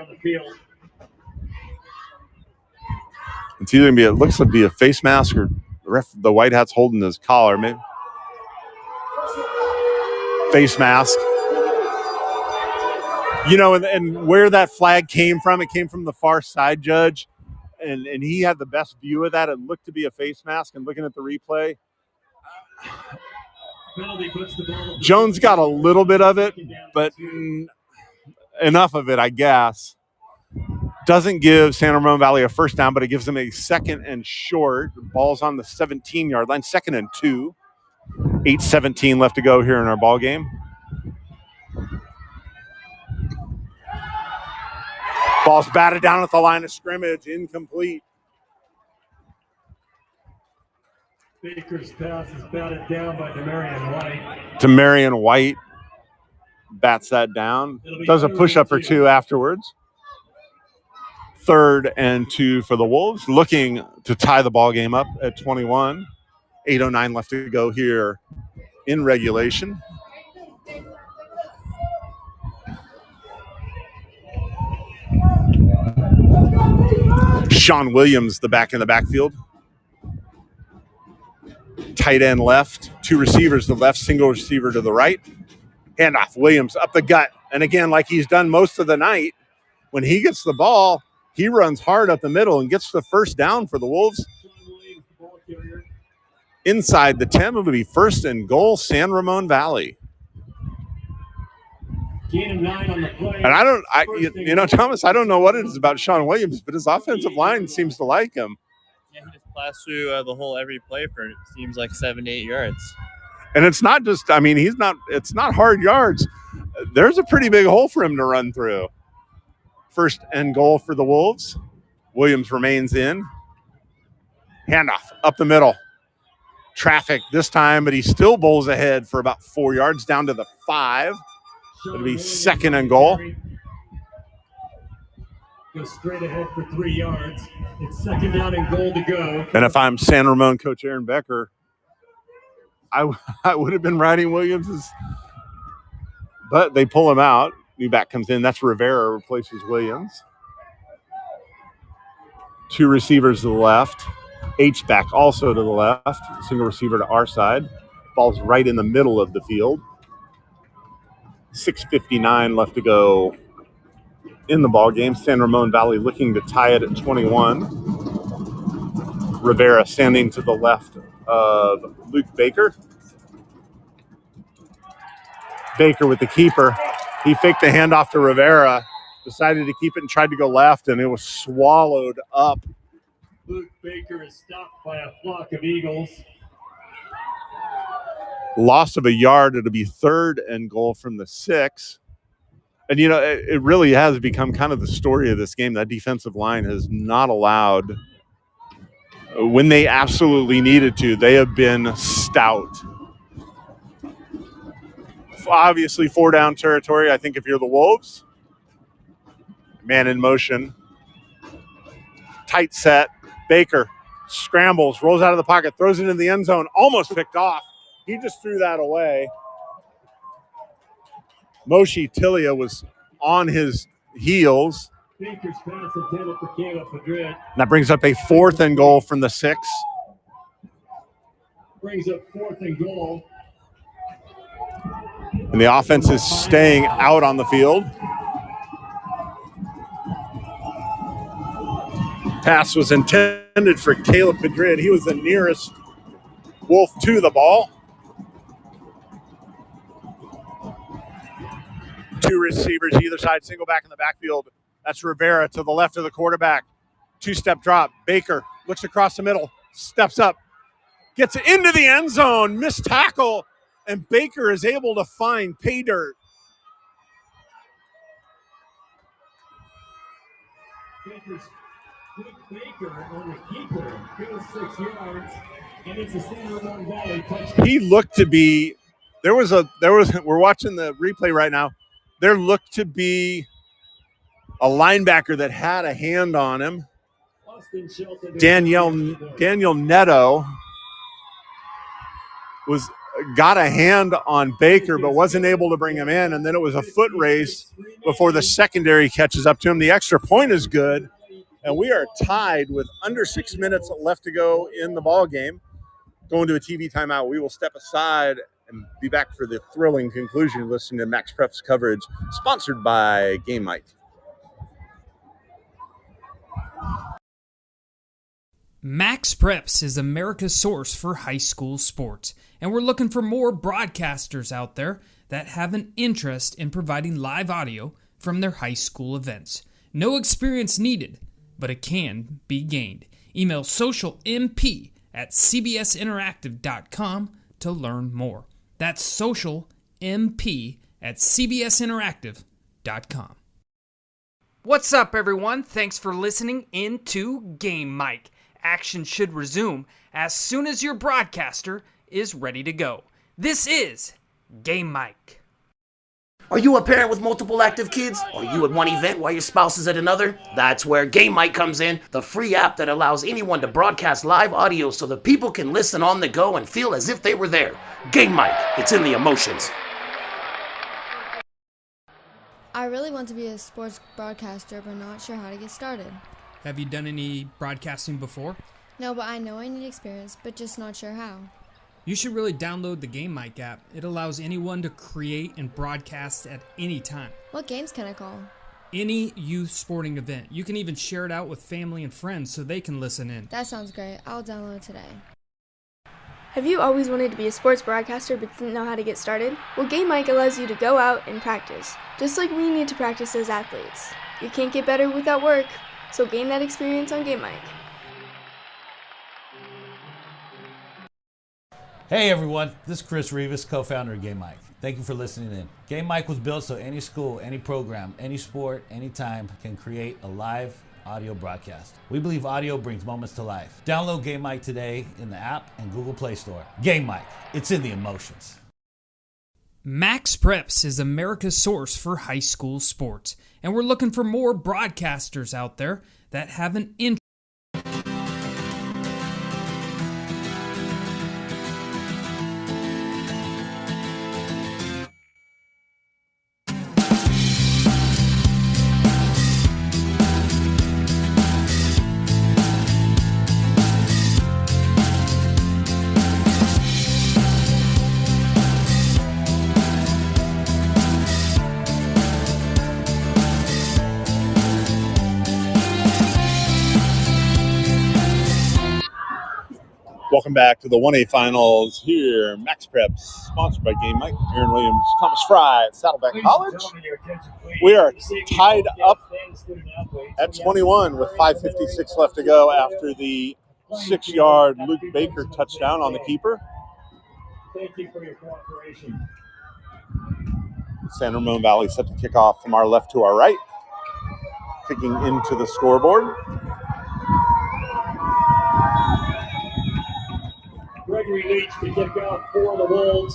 It's either going to be, it looks like be a face mask or the white hat's holding his collar, maybe. Face mask. You know, and where that flag came from, it came from the far side judge. And he had the best view of that. It looked to be a face mask. And looking at the replay, Jones got a little bit of it, but enough of it, I guess. Doesn't give San Ramon Valley a 1st down, but it gives them a 2nd and short. Ball's on the 17-yard line, 2nd and 2. 8:17 left to go here in our ball game. Ball's batted down at the line of scrimmage, incomplete.
Baker's pass is batted down by Demarion White.
Demarion White bats that down. Does a push-up or 2 afterwards. 3rd and 2 for the Wolves, looking to tie the ball game up at 21. 8:09 left to go here in regulation. Sean Williams, the back in the backfield. Tight end left, two receivers to the left, single receiver to the right. Handoff, Williams up the gut. And again, like he's done most of the night, when he gets the ball, he runs hard up the middle and gets the first down for the Wolves. Inside the 10, it'll be first and goal, San Ramon Valley. And Thomas, I don't know what it is about Sean Williams, but his offensive line seems to like him.
Yeah, he just blasts through the whole every play for, it seems like 7 to 8 yards.
And it's not just, it's not hard yards. There's a pretty big hole for him to run through. First and goal for the Wolves. Williams remains in. Handoff up the middle. Traffic this time, but he still bowls ahead for about 4 yards down to the 5. It'll be second and goal.
Go straight ahead for 3 yards. It's second down and goal to go.
And if I'm San Ramon coach Aaron Becker, I would have been riding Williams', but they pull him out. New back comes in. That's Rivera, replaces Williams. Two receivers to the left. H-back also to the left. Single receiver to our side. Ball's right in the middle of the field. 6:59 left to go in the ball game. San Ramon Valley looking to tie it at 21. Rivera standing to the left of Luke Baker. Baker with the keeper. He faked the handoff to Rivera, decided to keep it and tried to go left, and it was swallowed up.
Luke Baker is stopped by a flock of eagles.
Loss of a yard. It'll be third and goal from the 6. And, it really has become kind of the story of this game. That defensive line has not allowed, when they absolutely needed to, they have been stout. Obviously, 4-down territory, I think, if you're the Wolves. Man in motion. Tight set. Baker scrambles, rolls out of the pocket, throws it in the end zone, almost picked off. He just threw that away. Moshe Tilia was on his heels.
Baker's pass intended for Caleb Madrid.
That brings up a fourth and goal from the 6.
Brings up fourth and goal.
And the offense is staying out on the field. Pass was intended for Caleb Madrid. He was the nearest Wolf to the ball. Two receivers either side, single back in the backfield. That's Rivera to the left of the quarterback. Two-step drop. Baker looks across the middle, steps up, gets into the end zone, missed tackle, and Baker is able to find pay dirt.
Baker on the keeper goes 6 yards, and it's a San Ramon Valley touchdown.
He looked to be, we're watching the replay right now. There looked to be a linebacker that had a hand on him. Daniel Neto got a hand on Baker, but wasn't able to bring him in. And then it was a foot race before the secondary catches up to him. The extra point is good. And we are tied with under 6 minutes left to go in the ball game. Going to a TV timeout. We will step aside and be back for the thrilling conclusion. You're listening to Max Prep's coverage, sponsored by Game Mike.
Max Preps is America's source for high school sports, and we're looking for more broadcasters out there that have an interest in providing live audio from their high school events. No experience needed, but it can be gained. Email socialmp@cbsinteractive.com to learn more. That's socialmp@cbsinteractive.com.
What's up, everyone? Thanks for listening in to Game Mike. Action should resume as soon as your broadcaster is ready to go. This is Game Mike.
Are you a parent with multiple active kids? Are you at one event while your spouse is at another? That's where Game Mike comes in, the free app that allows anyone to broadcast live audio so that people can listen on the go and feel as if they were there. Game Mike, it's in the emotions.
I really want to be a sports broadcaster, but not sure how to get started.
Have you done any broadcasting before?
No, but I know I need experience, but just not sure how.
You should really download the Game Mic app. It allows anyone to create and broadcast at any time.
What games can I call?
Any youth sporting event. You can even share it out with family and friends so they can listen in.
That sounds great. I'll download it today.
Have you always wanted to be a sports broadcaster but didn't know how to get started? Well, Game Mic allows you to go out and practice, just like we need to practice as athletes. You can't get better without work, so gain that experience on Game Mic.
Hey everyone, this is Chris Rivas, co-founder of Game Mic. Thank you for listening in. Game Mic was built so any school, any program, any sport, anytime can create a live audio broadcast. We believe audio brings moments to life. Download Game Mic today in the app and Google Play Store. Game Mic, it's in the emotions.
Max Preps is America's source for high school sports, and we're looking for more broadcasters out there that have an interest.
Welcome back to the 1A Finals here. Max Preps, sponsored by Game Mic. Aaron Williams, Thomas Fry at Saddleback College. We are tied up at 21 with 5:56 left to go after the 6-yard Luke Baker touchdown on the keeper.
Thank you for your cooperation.
San Ramon Valley set to kick off from our left to our right, kicking into the scoreboard.
Gregory Leach to kick off for the Wolves.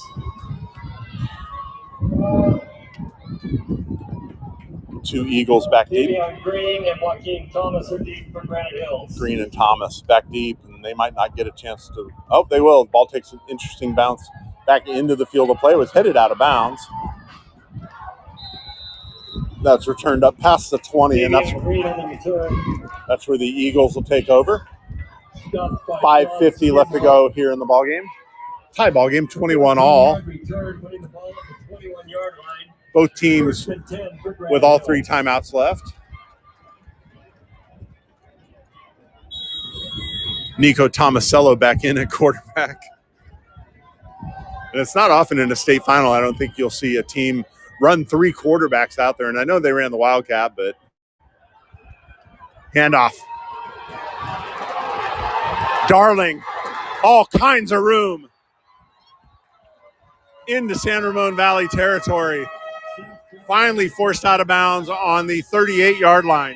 Two Eagles back deep.
Davion Green and Joaquin Thomas are deep for Granite Hills.
Green and Thomas back deep, and they might not get a chance to. Oh, they will. The ball takes an interesting bounce back into the field of play. It was headed out of bounds. That's returned up past the 20, and that's where the Eagles will take over. 5:50 left to go here in the ball game. Tie ball game, 21 all. Both teams with all 3 timeouts left. Nico Tomasello back in at quarterback. And it's not often in a state final, I don't think you'll see a team run 3 quarterbacks out there. And I know they ran the Wildcat, but handoff. Darling, all kinds of room into San Ramon Valley territory. Finally forced out of bounds on the 38-yard line.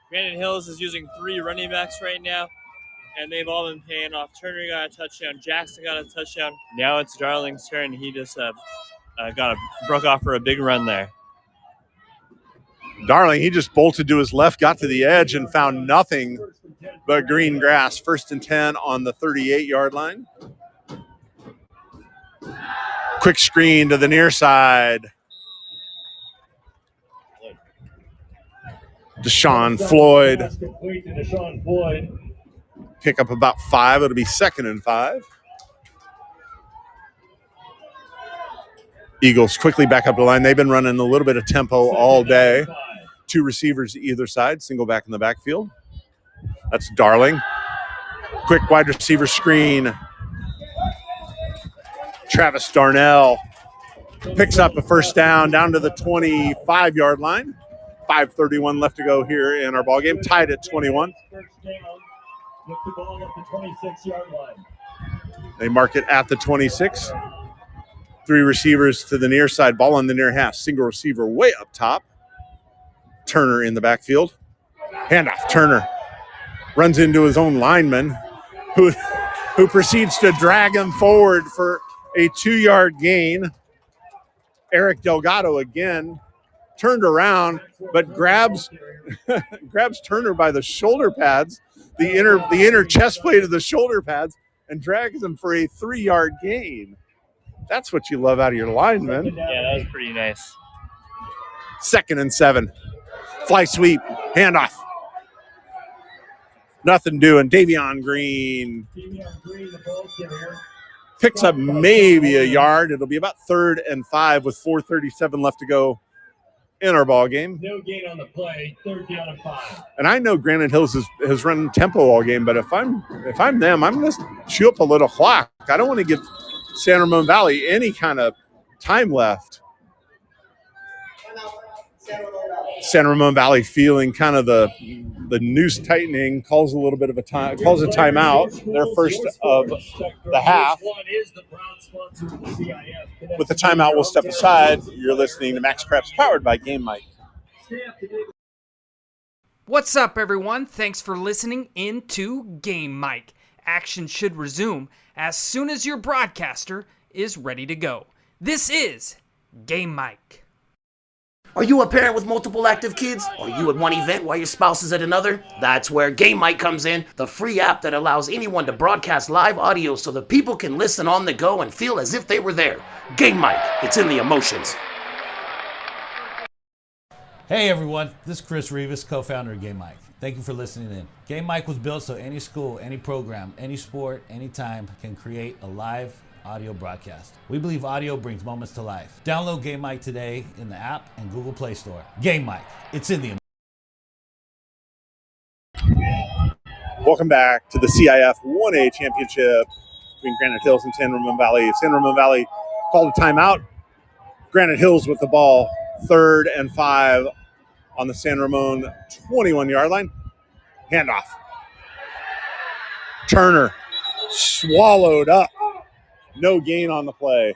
Granite Hills is using 3 running backs right now, and they've all been paying off. Turner got a touchdown. Jackson got a touchdown. Now it's Darling's turn. He just broke off for a big run there.
Darling, he just bolted to his left, got to the edge, and found nothing but green grass. 1st and 10 on the 38-yard line. Quick screen to the near side. Deshaun Floyd. Pick up about 5. It'll be 2nd and 5. Eagles quickly back up the line. They've been running a little bit of tempo all day. 2 receivers either side, single back in the backfield. That's Darling. Quick wide receiver screen. Travis Darnell picks up a 1st down to the 25-yard line. 5:31 left to go here in our ballgame. Tied at 21. They mark it at the 26. 3 receivers to the near side. Ball on the near half. Single receiver way up top. Turner in the backfield. Handoff. Turner runs into his own lineman who proceeds to drag him forward for a 2-yard gain. Eric Delgado again turned around, but grabs Turner by the shoulder pads, the inner chest plate of the shoulder pads, and drags him for a 3-yard gain. That's what you love out of your lineman.
Yeah, that was pretty nice.
2nd and 7. Fly sweep. Handoff. Nothing doing. Davion Green.
The ball carrier.
picks up maybe a yard. It'll be about 3rd and 5 with 4:37 left to go in our ball game.
No gain on the play, 3rd down and 5.
And I know Granite Hills has run tempo all game, but if I'm them, I'm going to chew up a little clock. I don't want to give San Ramon Valley any kind of time left. San Ramon Valley feeling kind of the noose tightening, calls a little bit of a timeout. Their first of the half. With the timeout, we'll step aside. You're listening to Max Preps, powered by Game Mike.
What's up, everyone? Thanks for listening in to Game Mike. Action should resume as soon as your broadcaster is ready to go. This is Game Mike.
Are you a parent with multiple active kids? Are you at one event while your spouse is at another? That's where Game Mike comes in, the free app that allows anyone to broadcast live audio so that people can listen on the go and feel as if they were there. Game Mike, it's in the emotions.
Hey everyone, this is Chris Rivas, co-founder of Game Mike. Thank you for listening in. Game Mike was built so any school, any program, any sport, anytime can create a live audio broadcast. We believe audio brings moments to life. Download Game Mike today in the app and Google Play Store. Game Mike, it's in the...
Welcome back to the CIF 1A Championship between Granite Hills and San Ramon Valley. San Ramon Valley called a timeout. Granite Hills with the ball, 3rd and 5 on the San Ramon 21-yard line. Handoff. Turner swallowed up. No gain on the play.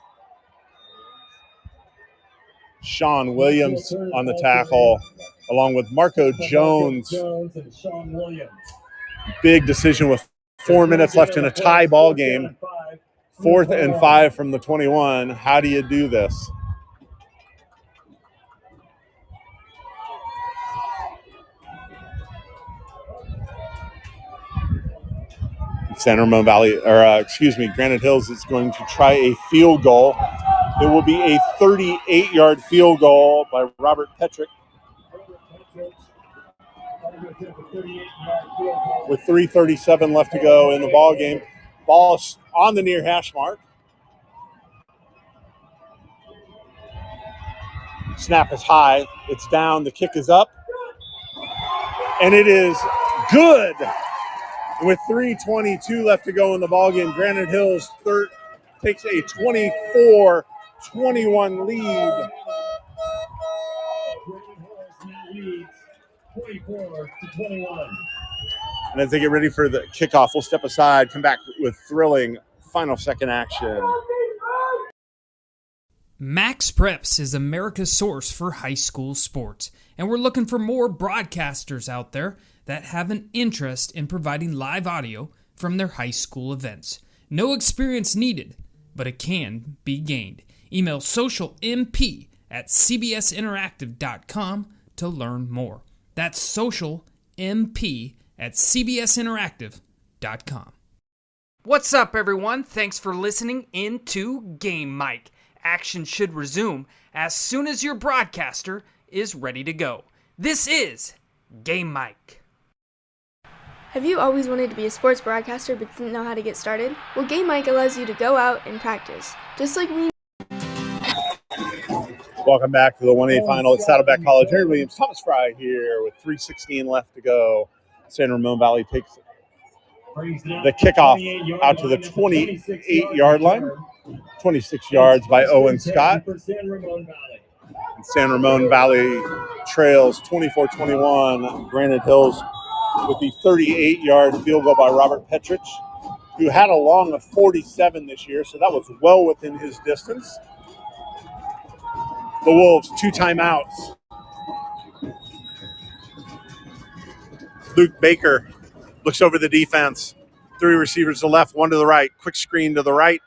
Sean Williams on the tackle, along with Marco Jones.
And Sean Williams.
Big decision with 4 minutes left in a tie ball game. 4th and 5 from the 21. How do you do this? San Ramon Valley, Granite Hills is going to try a field goal. It will be a 38-yard field goal by Robert Petrick. With 3:37 left to go in the ball game. Ball on the near hash mark. Snap is high. It's down. The kick is up. And it is good. With 3:22 left to go in the ballgame, Granite Hills takes a 24-21 lead.
24-21.
And as they get ready for the kickoff, we'll step aside, come back with thrilling final second action.
Max Preps is America's source for high school sports, and we're looking for more broadcasters out there that have an interest in providing live audio from their high school events. No experience needed, but it can be gained. Email socialmp@cbsinteractive.com to learn more. That's socialmp@cbsinteractive.com.
What's up, everyone? Thanks for listening in to Game Mike. Action should resume as soon as your broadcaster is ready to go. This is Game Mike.
Have you always wanted to be a sports broadcaster but didn't know how to get started? Well, Game Mike allows you to go out and practice, just like we...
Welcome back to the 1A final at Saddleback College. Harry Williams, Thomas Fry here with 3:16 left to go. San Ramon Valley takes the kickoff out to the 28-yard line. 26 yards by Owen Scott. And San Ramon Valley trails 24-21. Granite Hills with the 38-yard field goal by Robert Petrich, who had a long of 47 this year, so that was well within his distance. The Wolves, 2 timeouts. Luke Baker looks over the defense. 3 receivers to the left, 1 to the right. Quick screen to the right.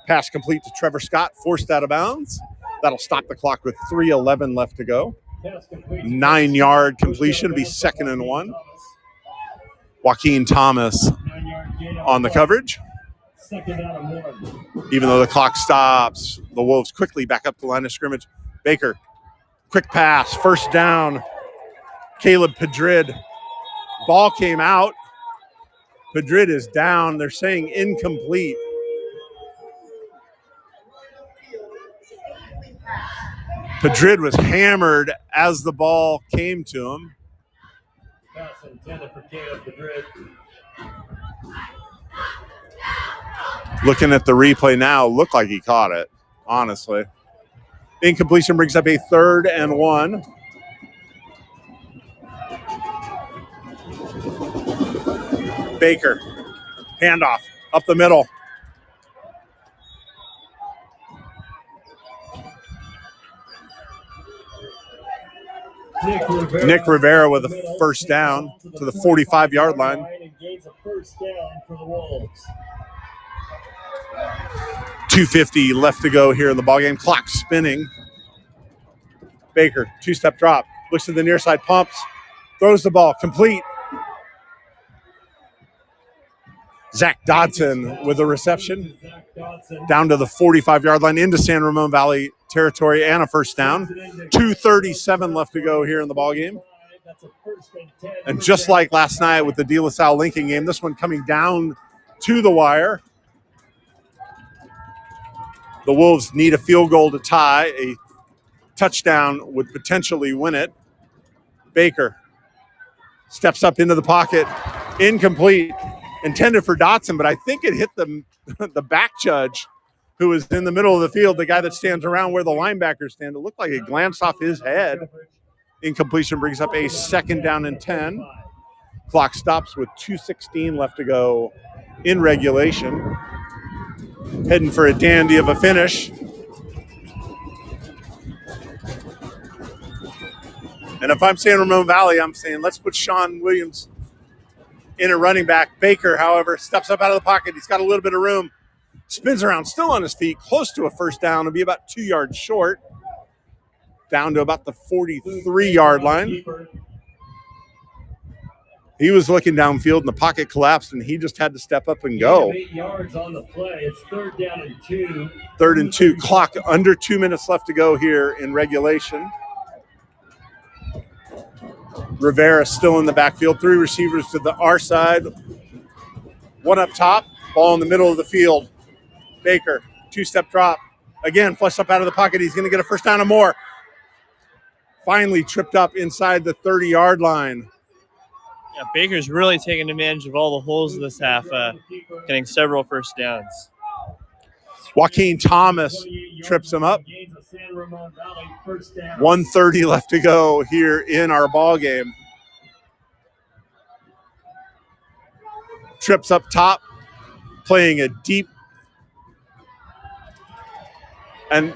Pass complete to Trevor Scott, forced out of bounds. That'll stop the clock with 3:11 left to go. 9-yard completion to be 2nd and 1. Joaquin Thomas on the coverage. Even though the clock stops, the Wolves quickly back up the line of scrimmage. Baker, quick pass, first down. Caleb Padrid. Ball came out. Padrid is down. They're saying incomplete. Padrid was hammered as the ball came to him.
Pass intended for Caleb Madrid.
Looking at the replay now, looked like he caught it, honestly. Incompletion brings up a 3rd and 1. Baker, handoff, up the middle. Nick Rivera with a first down to the 45-yard line.
And gains a first down for the Wolves.
2:50 left to go here in the ballgame. Clock spinning. Baker, 2-step drop. Looks to the near side, pumps. Throws the ball, complete. Zach Dodson with a reception. Down to the 45-yard line into San Ramon Valley territory and a first down. 2:37 left to go here in the ballgame. And just like last night with the De La Salle Lincoln game, this one coming down to the wire. The Wolves need a field goal to tie. A touchdown would potentially win it. Baker steps up into the pocket. Incomplete. Intended for Dotson, but I think it hit the back judge who was in the middle of the field, the guy that stands around where the linebackers stand. It looked like it glanced off his head. Incompletion brings up a 2nd down and 10. Clock stops with 2:16 left to go in regulation. Heading for a dandy of a finish. And if I'm San Ramon Valley, I'm saying let's put Sean Williams in a running back. Baker, however, steps up out of the pocket. He's got a little bit of room. Spins around, still on his feet, close to a first down. It'll be about 2 yards short. Down to about the 43-yard line. He was looking downfield and the pocket collapsed and he just had to step up and go.
8 yards on the play. It's 3rd down and 2.
3rd and 2. Clock under 2 minutes left to go here in regulation. Rivera still in the backfield. 3 receivers to the our side. 1 up top. Ball in the middle of the field. Baker, 2-step drop. Again, flushed up out of the pocket. He's going to get a first down or more. Finally tripped up inside the 30-yard line.
Yeah, Baker's really taking advantage of all the holes in this half, getting several first downs.
Joaquin Thomas trips him up. 1:30 left to go here in our ball game. Trips up top, playing a deep, and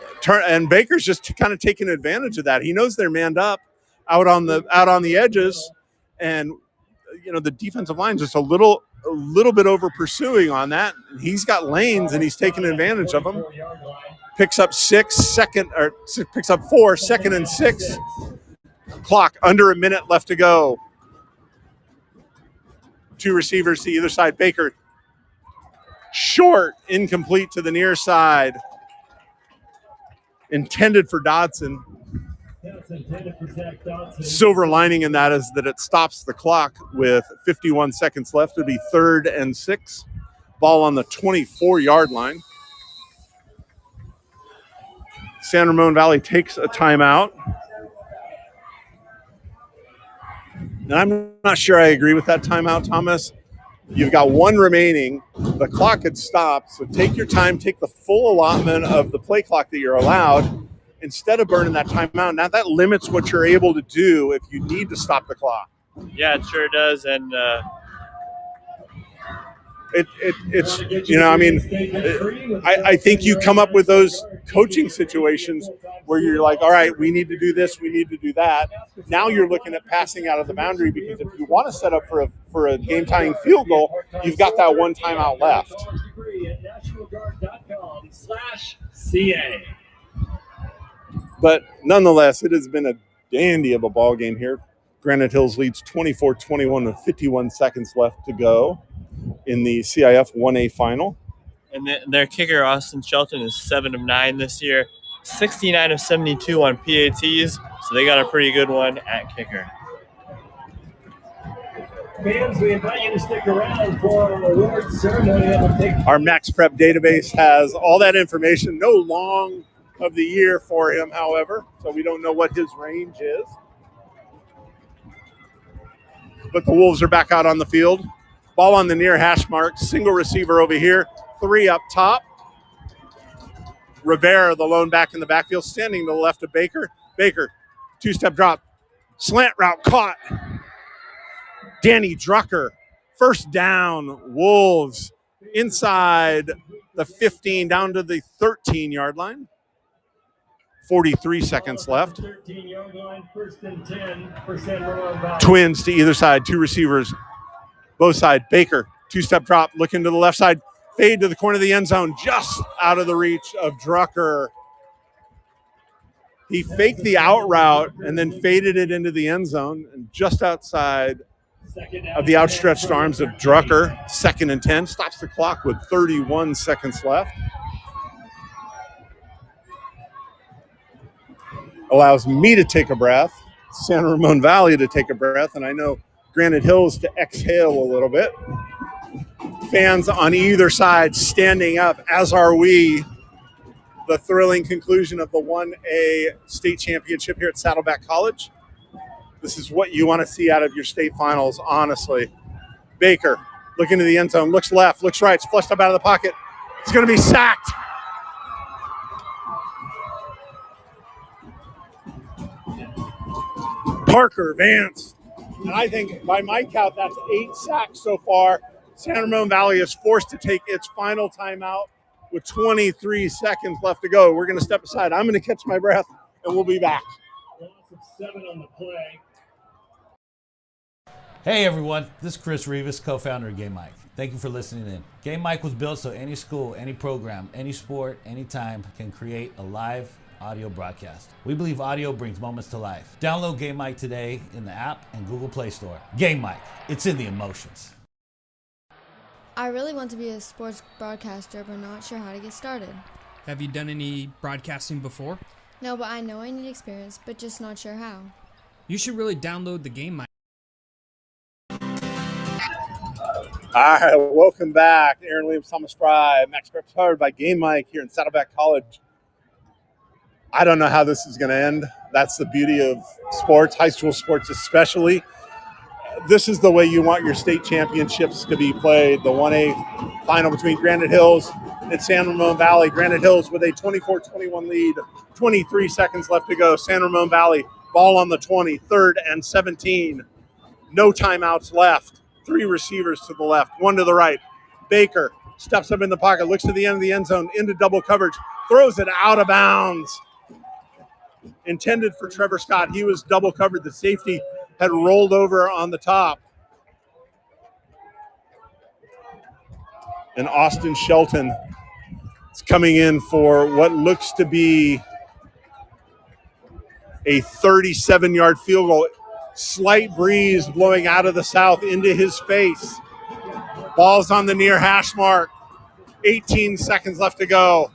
Baker's just kind of taking advantage of that. He knows they're manned up out on the edges, and the defensive line just a little bit over pursuing on that. He's got lanes and he's taking advantage of them. Picks up 4, 2nd and 6. Clock under a minute left to go. 2 receivers to either side. Baker short, incomplete to the near side. Intended for Dodson. Silver lining in that is that it stops the clock with 51 seconds left. It'll be 3rd and 6. Ball on the 24-yard line. San Ramon Valley takes a timeout. And I'm not sure I agree with that timeout, Thomas. You've got 1 remaining. The clock had stopped. So take your time. Take the full allotment of the play clock that you're allowed instead of burning that timeout. Now that limits what you're able to do if you need to stop the clock.
Yeah, it sure does. And
it's I think you come up with those coaching situations where you're like, all right, we need to do this, we need to do that. Now you're looking at passing out of the boundary, because if you want to set up for a game-tying field goal, you've got that 1 timeout left.
CA.
But nonetheless, it has been a dandy of a ball game here. Granite Hills leads 24-21 with 51 seconds left to go in the CIF 1A final.
And their kicker, Austin Shelton, is 7 of 9 this year, 69 of 72 on PATs, so they got a pretty good one at kicker.
Fans, we invite you to stick around for our awards ceremony that will take.
Our Max Prep database has all that information. No long of the year for him, however, so we don't know what his range is. But the Wolves are back out on the field. Ball on the near hash mark. Single receiver over here. 3 up top. Rivera, the lone back in the backfield, standing to the left of Baker. Baker, 2-step drop. Slant route caught. Danny Drucker. First down, Wolves inside the 15 down to the 13-yard line. 43 seconds left.
13-yard line, 1st and 10 for San Ramon Valley.
Twins to either side, 2 receivers, both sides. Baker, 2-step drop, looking to the left side, fade to the corner of the end zone, just out of the reach of Drucker. He faked the out route and then faded it into the end zone, and just outside of the outstretched arms of Drucker. 2nd and 10, stops the clock with 31 seconds left. Allows me to take a breath, San Ramon Valley to take a breath, and I know Granite Hills to exhale a little bit. Fans on either side standing up, as are we. The thrilling conclusion of the 1A state championship here at Saddleback College. This is what you want to see out of your state finals, honestly. Baker looking to the end zone, looks left, looks right, it's flushed up out of the pocket. It's going to be sacked. Parker Vance. And I think by my count, that's 8 sacks so far. San Ramon Valley is forced to take its final timeout with 23 seconds left to go. We're going to step aside. I'm going to catch my breath, and we'll be back.
Loss of 7 on the play.
Hey everyone, this is Chris Rivas, co-founder of Game Mike. Thank you for listening in. Game Mike was built so any school, any program, any sport, anytime can create a live audio broadcast. We believe audio brings moments to life. Download Game Mike today in the app and Google Play Store. Game Mike, it's in the emotions.
I really want to be a sports broadcaster, but not sure how to get started.
Have you done any broadcasting before?
No, but I know I need experience, but just not sure how.
You should really download the Game Mike.
All right, welcome back. Aaron Williams, Thomas Fry, Max Prep, powered by Game Mike here in Saddleback College. I don't know how this is going to end. That's the beauty of sports, high school sports especially. This is the way you want your state championships to be played. The 1A final between Granite Hills and San Ramon Valley. Granite Hills with a 24-21 lead, 23 seconds left to go. San Ramon Valley, ball on the 20, 3rd and 17. No timeouts left. 3 receivers to the left, 1 to the right. Baker steps up in the pocket, looks to the end of the end zone, into double coverage, throws it out of bounds. Intended for Trevor Scott. He was double covered. The safety had rolled over on the top. And Austin Shelton is coming in for what looks to be a 37-yard field goal. Slight breeze blowing out of the south into his face. Ball's on the near hash mark. 18 seconds left to go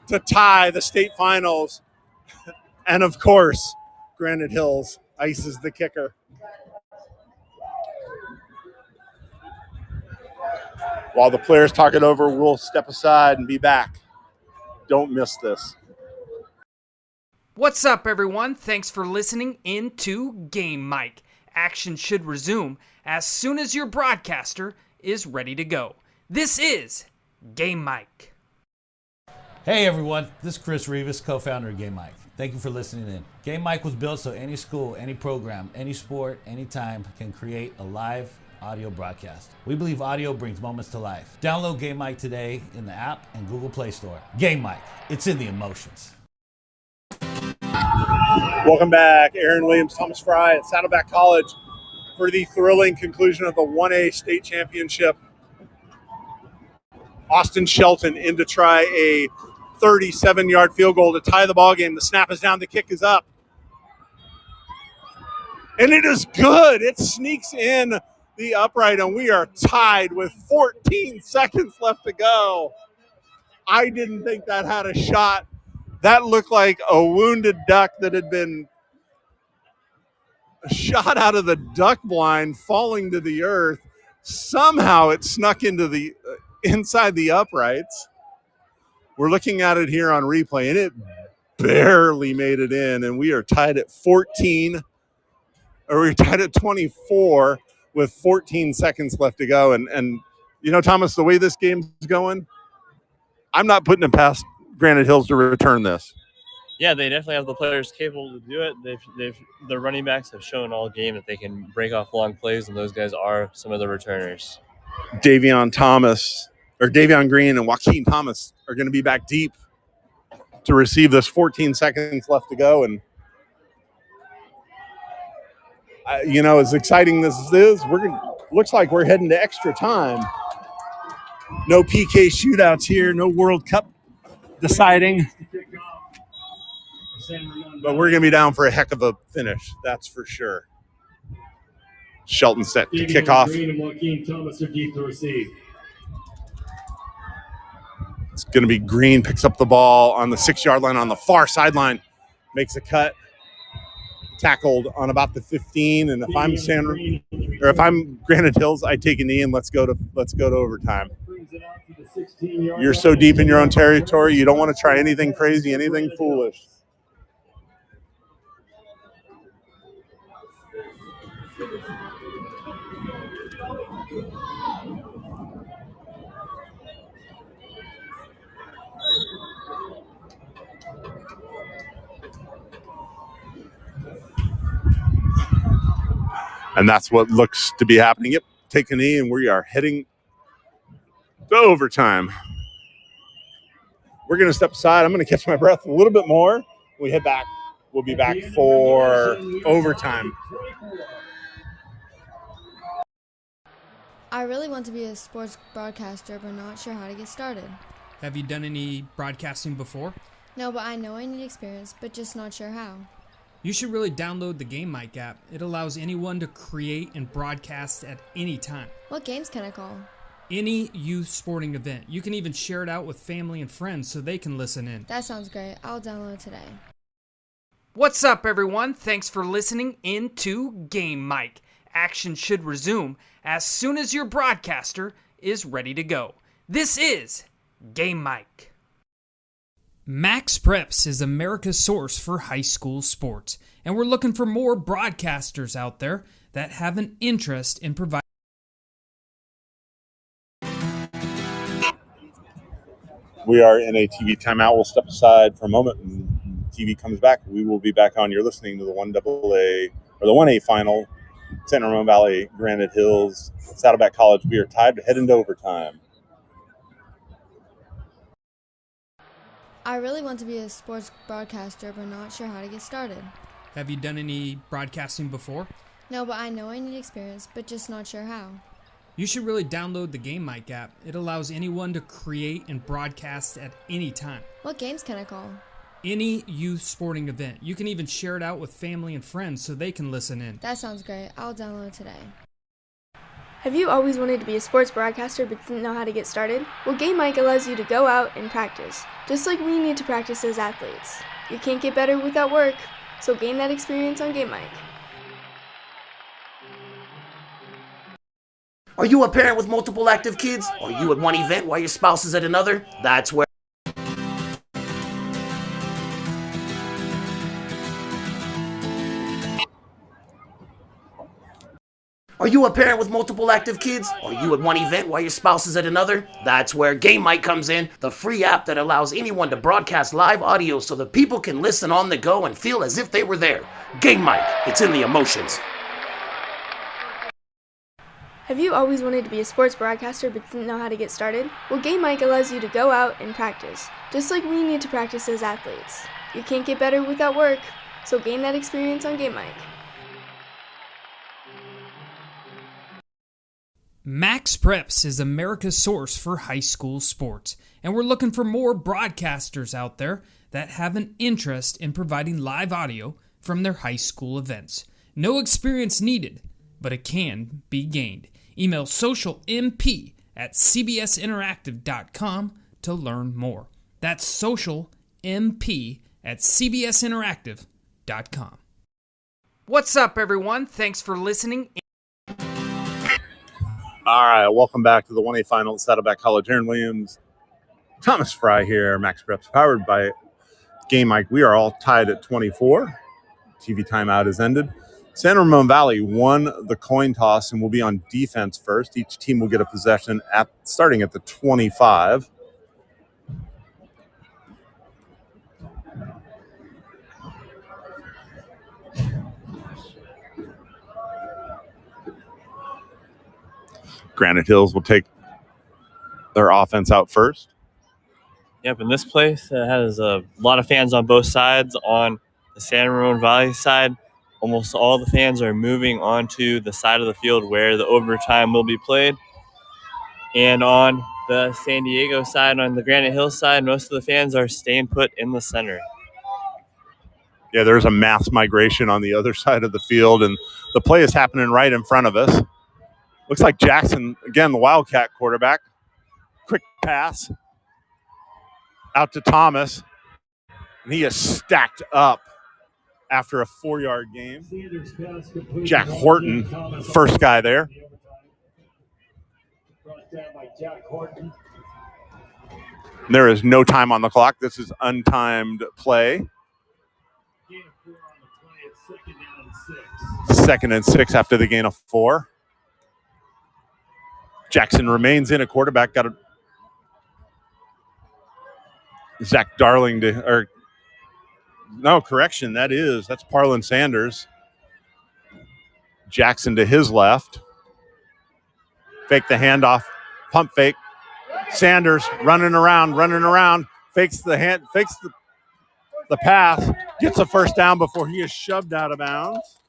to tie the state finals. And of course, Granite Hills ices the kicker. While the players talk it over, we'll step aside and be back. Don't miss this.
What's up, everyone? Thanks for listening in to Game Mike. Action should resume as soon as your broadcaster is ready to go. This is Game Mike.
Hey everyone, this is Chris Rivas, co-founder of Game Mike. Thank you for listening in. Game Mike was built so any school, any program, any sport, anytime can create a live audio broadcast. We believe audio brings moments to life. Download Game Mike today in the app and Google Play Store. Game Mike, it's in the emotions.
Welcome back. Aaron Williams, Thomas Fry at Saddleback College for the thrilling conclusion of the 1A state championship. Austin Shelton in to try a 37-yard field goal to tie the ball game. The snap is down. The kick is up. And it is good. It sneaks in the upright, and we are tied with 14 seconds left to go. I didn't think that had a shot. That looked like a wounded duck that had been shot out of the duck blind, falling to the earth. Somehow it snuck into the inside the uprights. We're looking at it here on replay, and it barely made it in, and we are tied at 14, or we're tied at 24 with 14 seconds left to go. And you know, Thomas, the way this game's going, I'm not putting it past Granite Hills to return this.
Yeah, they definitely have the players capable to do it. The running backs have shown all game that they can break off long plays, and those guys are some of the returners.
Davion Green and Joaquin Thomas are going to be back deep to receive this. 14 seconds left to go. And, you know, as exciting as this is, looks like we're heading to extra time. No PK shootouts here, no World Cup deciding. But we're going to be down for a heck of a finish, that's for sure. Shelton set to kick off.
Green and Joaquin Thomas are deep to receive.
It's going to be Green, picks up the ball on the 6-yard line on the far sideline, makes a cut, tackled on about the 15. And if I'm Granite Hills, I take a knee and let's go to overtime. You're so deep in your own territory, you don't want to try anything crazy, anything foolish. And that's what looks to be happening. Yep, take a knee, and we are heading to overtime. We're going to step aside. I'm going to catch my breath a little bit more. When we head back, we'll be back for overtime.
I really want to be a sports broadcaster, but not sure how to get started.
Have you done any broadcasting before?
No, but I know I need experience, but just not sure how.
You should really download the Game Mic app. It allows anyone to create and broadcast at any time.
What games can I call?
Any youth sporting event. You can even share it out with family and friends so they can listen in.
That sounds great. I'll download today.
What's up, everyone? Thanks for listening in to Game Mic. Action should resume as soon as your broadcaster is ready to go. This is Game Mic.
Max Preps is America's source for high school sports, and we're looking for more broadcasters out there that have an interest in providing.
We are in a TV timeout. We'll step aside for a moment, and TV comes back. We will be back on. You're listening to the 1A final, San Ramon Valley, Granite Hills, Saddleback College. We are tied to head into overtime.
I really want to be a sports broadcaster, but not sure how to get started.
Have you done any broadcasting before?
No, but I know I need experience, but just not sure how.
You should really download the Game Mic app. It allows anyone to create and broadcast at any time.
What games can I call?
Any youth sporting event. You can even share it out with family and friends so they can listen in.
That sounds great. I'll download today.
Have you always wanted to be a sports broadcaster but didn't know how to get started? Well, Game Mic allows you to go out and practice, just like we need to practice as athletes. You can't get better without work, so gain that experience on Game Mic.
Are you a parent with multiple active kids? Are you at one event while your spouse is at another? That's where Are you a parent with multiple active kids? Are you at one event while your spouse is at another? That's where Game Mic comes in, the free app that allows anyone to broadcast live audio so that people can listen on the go and feel as if they were there. Game Mic, it's in the emotions.
Have you always wanted to be a sports broadcaster but didn't know how to get started? Well, Game Mic allows you to go out and practice, just like we need to practice as athletes. You can't get better without work, so gain that experience on Game Mic.
Max Preps is America's source for high school sports, and we're looking for more broadcasters out there that have an interest in providing live audio from their high school events. No experience needed, but it can be gained. Email socialmp@cbsinteractive.com to learn more. That's socialmp@cbsinteractive.com.
What's up, everyone? Thanks for listening.
All right, welcome back to the 1A final at Saddleback College. Aaron Williams, Thomas Fry here, Max Preps, powered by Game Mike, we are all tied at 24. TV timeout has ended. San Ramon Valley won the coin toss and will be on defense first. Each team will get a possession starting at the 25. Granite Hills will take their offense out first.
Yep, and this place has a lot of fans on both sides. On the San Ramon Valley side, almost all the fans are moving onto the side of the field where the overtime will be played. And on the San Diego side, on the Granite Hills side, most of the fans are staying put in the center.
Yeah, there's a mass migration on the other side of the field, and the play is happening right in front of us. Looks like Jackson, again, the Wildcat quarterback. Quick pass out to Thomas, and he is stacked up after a 4-yard game. Jack Horton, first guy there. There is no time on the clock. This is untimed play. 2nd and 6 after the gain of 4. Jackson remains in a quarterback. Got a Zach Darling that's Parlin Sanders. Jackson to his left. Fake the handoff, pump fake. Sanders running around, fakes the pass, gets a first down before he is shoved out of bounds.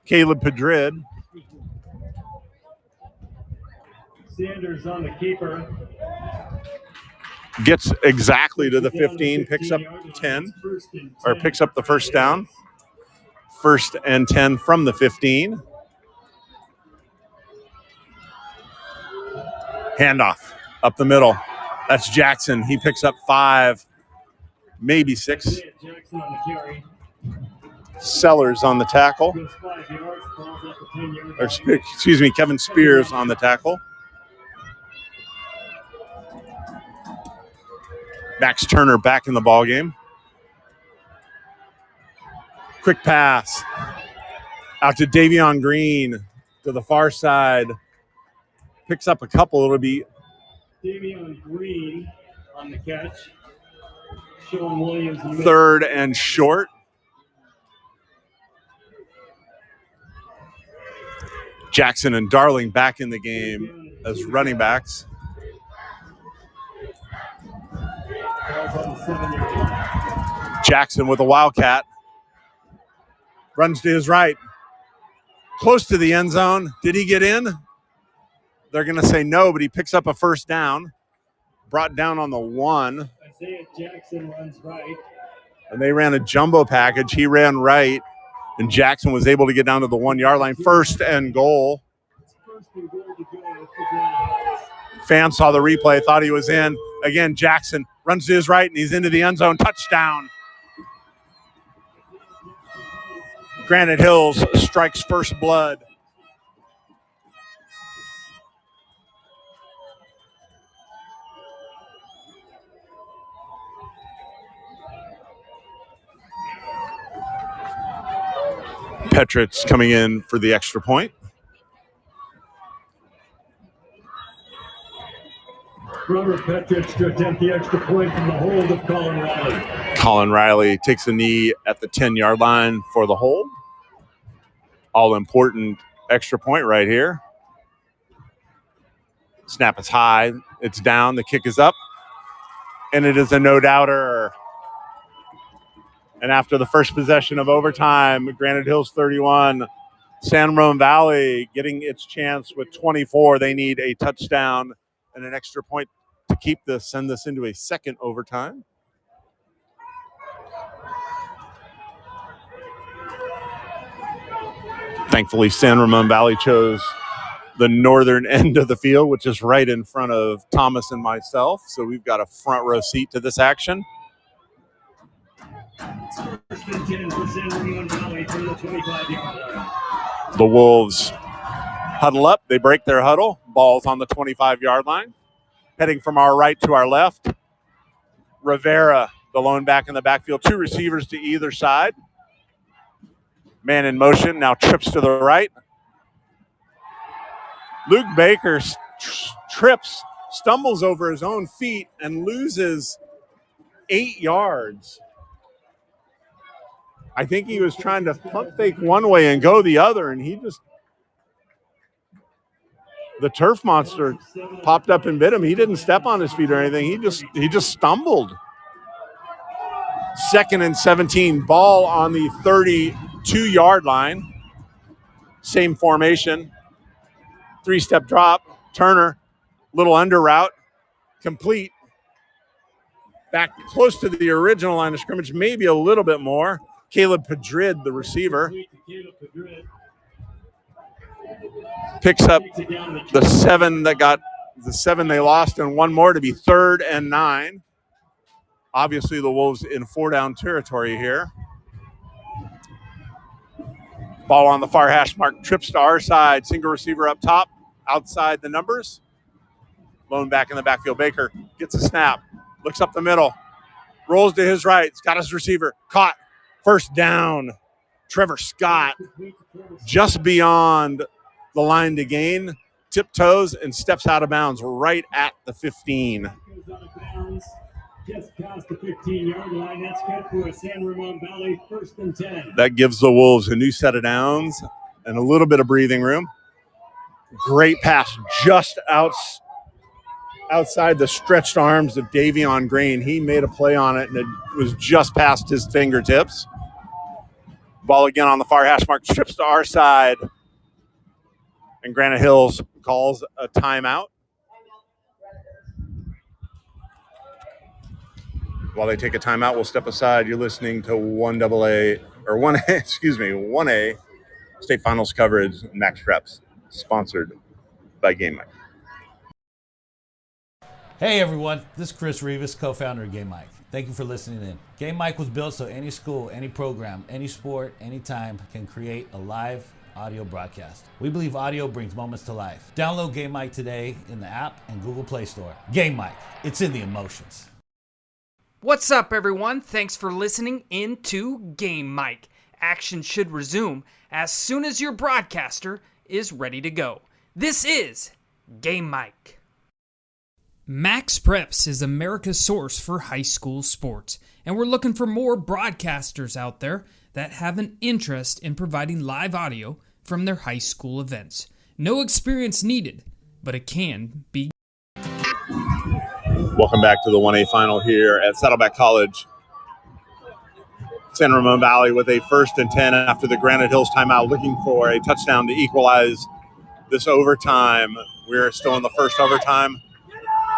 Caleb Padrid.
Sanders on the keeper.
Gets exactly to the 15, picks up 10, or picks up the first down. 1st and 10 from the 15. Handoff up the middle. That's Jackson. He picks up 5, maybe 6. Sellers on the tackle. Kevin Spears on the tackle. Max Turner back in the ballgame. Quick pass out to Davion Green to the far side. Picks up a couple. It'll be
Davion Green on the catch. Sean Williams.
3rd and short. Jackson and Darling back in the game as running backs. Jackson with a Wildcat. Runs to his right. Close to the end zone. Did he get in? They're going to say no, but he picks up a first down. Brought down on the 1.
Isaiah Jackson runs right.
And they ran a jumbo package. He ran right. And Jackson was able to get down to the 1-yard line. 1st and goal. Fans saw the replay, thought he was in. Again, Jackson runs to his right, and he's into the end zone. Touchdown. Granite Hills strikes first blood. Petritz coming in for the extra point.
Robert Petrich to attempt the extra point from the hold of Colin Riley.
Colin Riley takes a knee at the 10-yard line for the hold. All important extra point right here. Snap is high. It's down. The kick is up. And it is a no-doubter. And after the first possession of overtime, Granite Hills 31, San Ramon Valley getting its chance with 24. They need a touchdown and an extra point to send this into a second overtime. Thankfully, San Ramon Valley chose the northern end of the field, which is right in front of Thomas and myself. So we've got a front row seat to this action. The Wolves huddle up. They break their huddle. Ball's on the 25-yard line. Heading from our right to our left. Rivera The lone back in the backfield. Two receivers to either side. Man in motion, now trips to the right. Luke Baker trips, stumbles over his own feet, and loses 8 yards. I think he was trying to pump fake one way and go the other, and the turf monster popped up and bit him. He didn't step on his feet or anything. He just stumbled. 2nd and 17, ball on the 32-yard line. Same formation. 3-step drop. Turner, little under route, complete. Back close to the original line of scrimmage, maybe a little bit more. Caleb Padrid, the receiver, picks up the 7 they lost, and one more to be 3rd and 9. Obviously, the Wolves in 4-down territory here. Ball on the far hash mark, trips to our side. Single receiver up top, outside the numbers. Lone back in the backfield. Baker gets a snap, looks up the middle, rolls to his right. He's got his receiver caught. 1st down. Trevor Scott just beyond the line to gain, tiptoes and steps out of bounds right at the 15.
Just past the 15-yard line. That's good for a San Ramon Valley 1st and 10.
That gives the Wolves a new set of downs and a little bit of breathing room. Great pass just outside the stretched arms of Davion Green. He made a play on it, and it was just past his fingertips. Ball again on the far hash mark, trips to our side, and Granite Hills calls a timeout. While they take a timeout, we'll step aside. You're listening to 1A State Finals coverage, Max Preps, sponsored by Game Mike.
Hey everyone, this is Chris Rivas, co-founder of Game Mike. Thank you for listening in. Game Mike was built so any school, any program, any sport, anytime can create a live audio broadcast. We believe audio brings moments to life. Download Game Mike today in the app and Google Play Store. Game Mike, it's in the emotions.
What's up, everyone? Thanks for listening in to Game Mike. Action should resume as soon as your broadcaster is ready to go. This is Game Mike.
Max Preps is America's source for high school sports, and we're looking for more broadcasters out there that have an interest in providing live audio from their high school events. No experience needed, but it can be.
Welcome back to the 1A final here at Saddleback College. San Ramon Valley with a 1st and 10 after the Granite Hills timeout, looking for a touchdown to equalize this overtime. We're still in the first overtime.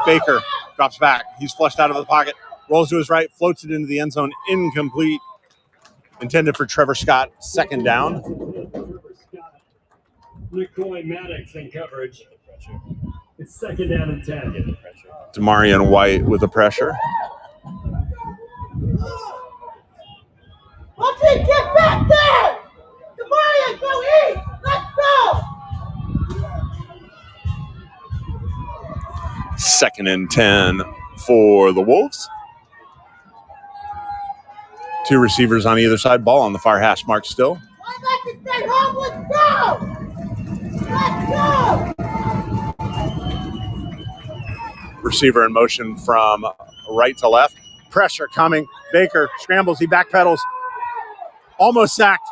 Baker drops back. He's flushed out of the pocket, rolls to his right, floats it into the end zone, incomplete. Intended for Trevor Scott, 2nd down.
McCoy Maddox in coverage. It's 2nd down and 10.
Demarion White with the pressure.
Okay, get back there! Demarion, go eat! Let's go!
2nd and 10 for the Wolves. Two receivers on either side. Ball on the far hash mark still.
I'd like to stay home. Let's go! Let's go!
Receiver in motion from right to left. Pressure coming. Baker scrambles. He backpedals. Almost sacked.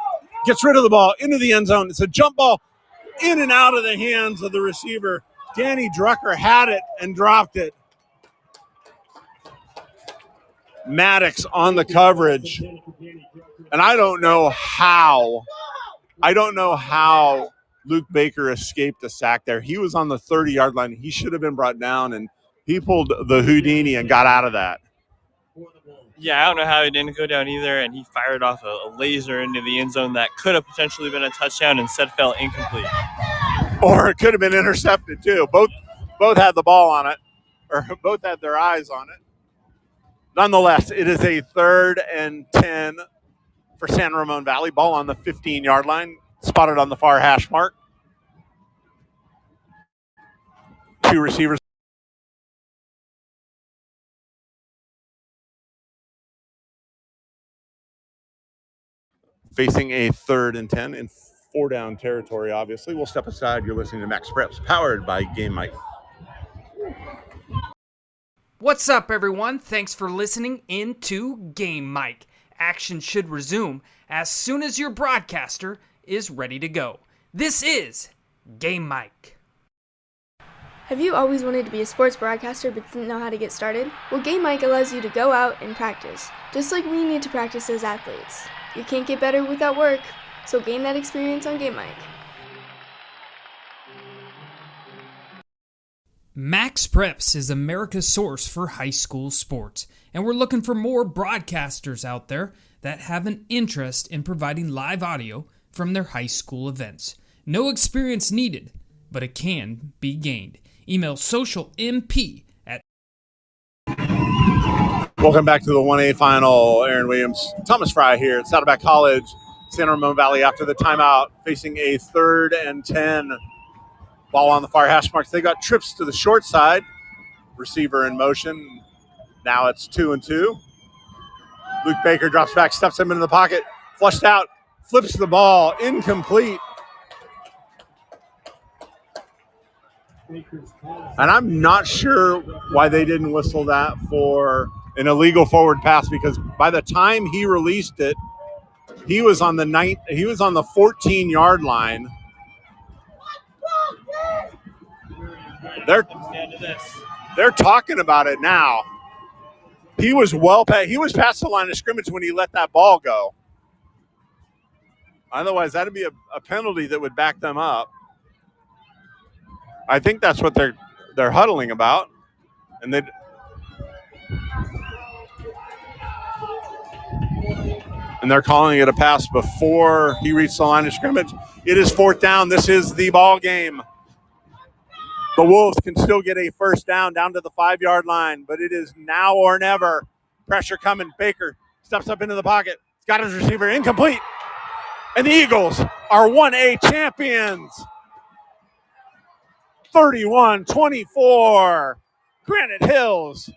Gets rid of the ball into the end zone. It's a jump ball in and out of the hands of the receiver. Danny Drucker had it and dropped it. Maddox on the coverage. And I don't know how Luke Baker escaped a sack there. He was on the 30-yard line. He should have been brought down, and he pulled the Houdini and got out of that.
Yeah, I don't know how he didn't go down either, and he fired off a laser into the end zone that could have potentially been a touchdown, instead fell incomplete.
Or it could have been intercepted too. Both had the ball on it, or both had their eyes on it. Nonetheless, it is a 3rd and 10 for San Ramon Valley. Ball on the 15-yard line, spotted on the far hash mark. Two receivers. facing a 3rd and 10 in 4-down territory, obviously. We'll step aside. You're listening to Max Preps, powered by Game Mike.
What's up, everyone? Thanks for listening in to Game Mike. Action should resume as soon as your broadcaster is ready to go. This is Game Mike.
Have you always wanted to be a sports broadcaster but didn't know how to get started? Well, Game Mike allows you to go out and practice, just like we need to practice as athletes. You can't get better without work, so gain that experience on Game Mike.
Max Preps is America's source for high school sports, and we're looking for more broadcasters out there that have an interest in providing live audio from their high school events. No experience needed, but it can be gained. Email socialmp at...
Welcome back to the 1A final. Aaron Williams, Thomas Fry here at Saddleback College, San Ramon Valley after the timeout, facing a 3rd and 10. Ball on the far hash marks. They got trips to the short side. Receiver in motion. Now it's 2 and 2. Luke Baker drops back, steps him into the pocket, flushed out, flips the ball, incomplete. And I'm not sure why they didn't whistle that for an illegal forward pass, because by the time he released it, he was on the 14-yard line. They're talking about it now. He was past the line of scrimmage when he let that ball go. Otherwise, that'd be a penalty that would back them up. I think that's what they're huddling about, and they're calling it a pass before he reached the line of scrimmage. It is 4th down. This is the ball game. The Wolves can still get a first down to the 5-yard line, but it is now or never. Pressure coming. Baker steps up into the pocket. He's got his receiver incomplete. And the Eagles are 1A champions. 31-24. Granite Hills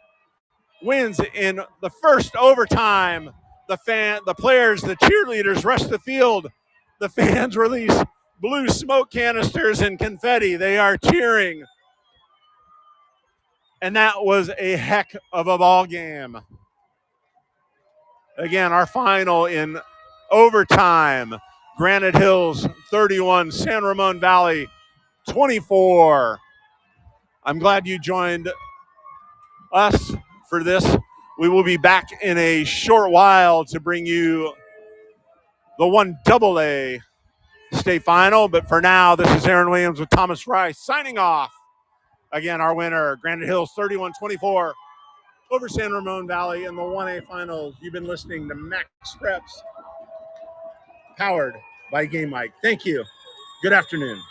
wins in the first overtime. The players, the cheerleaders rush the field. The fans release blue smoke canisters and confetti. They are cheering. And that was a heck of a ball game. Again, our final in overtime. Granite Hills 31, San Ramon Valley 24. I'm glad you joined us for this. We will be back in a short while to bring you the 1AA state final. But for now, this is Aaron Williams with Thomas Fry signing off. Again, our winner, Granite Hills 31-24 over San Ramon Valley in the 1A finals. You've been listening to Max Preps, powered by Game Mike. Thank you. Good afternoon.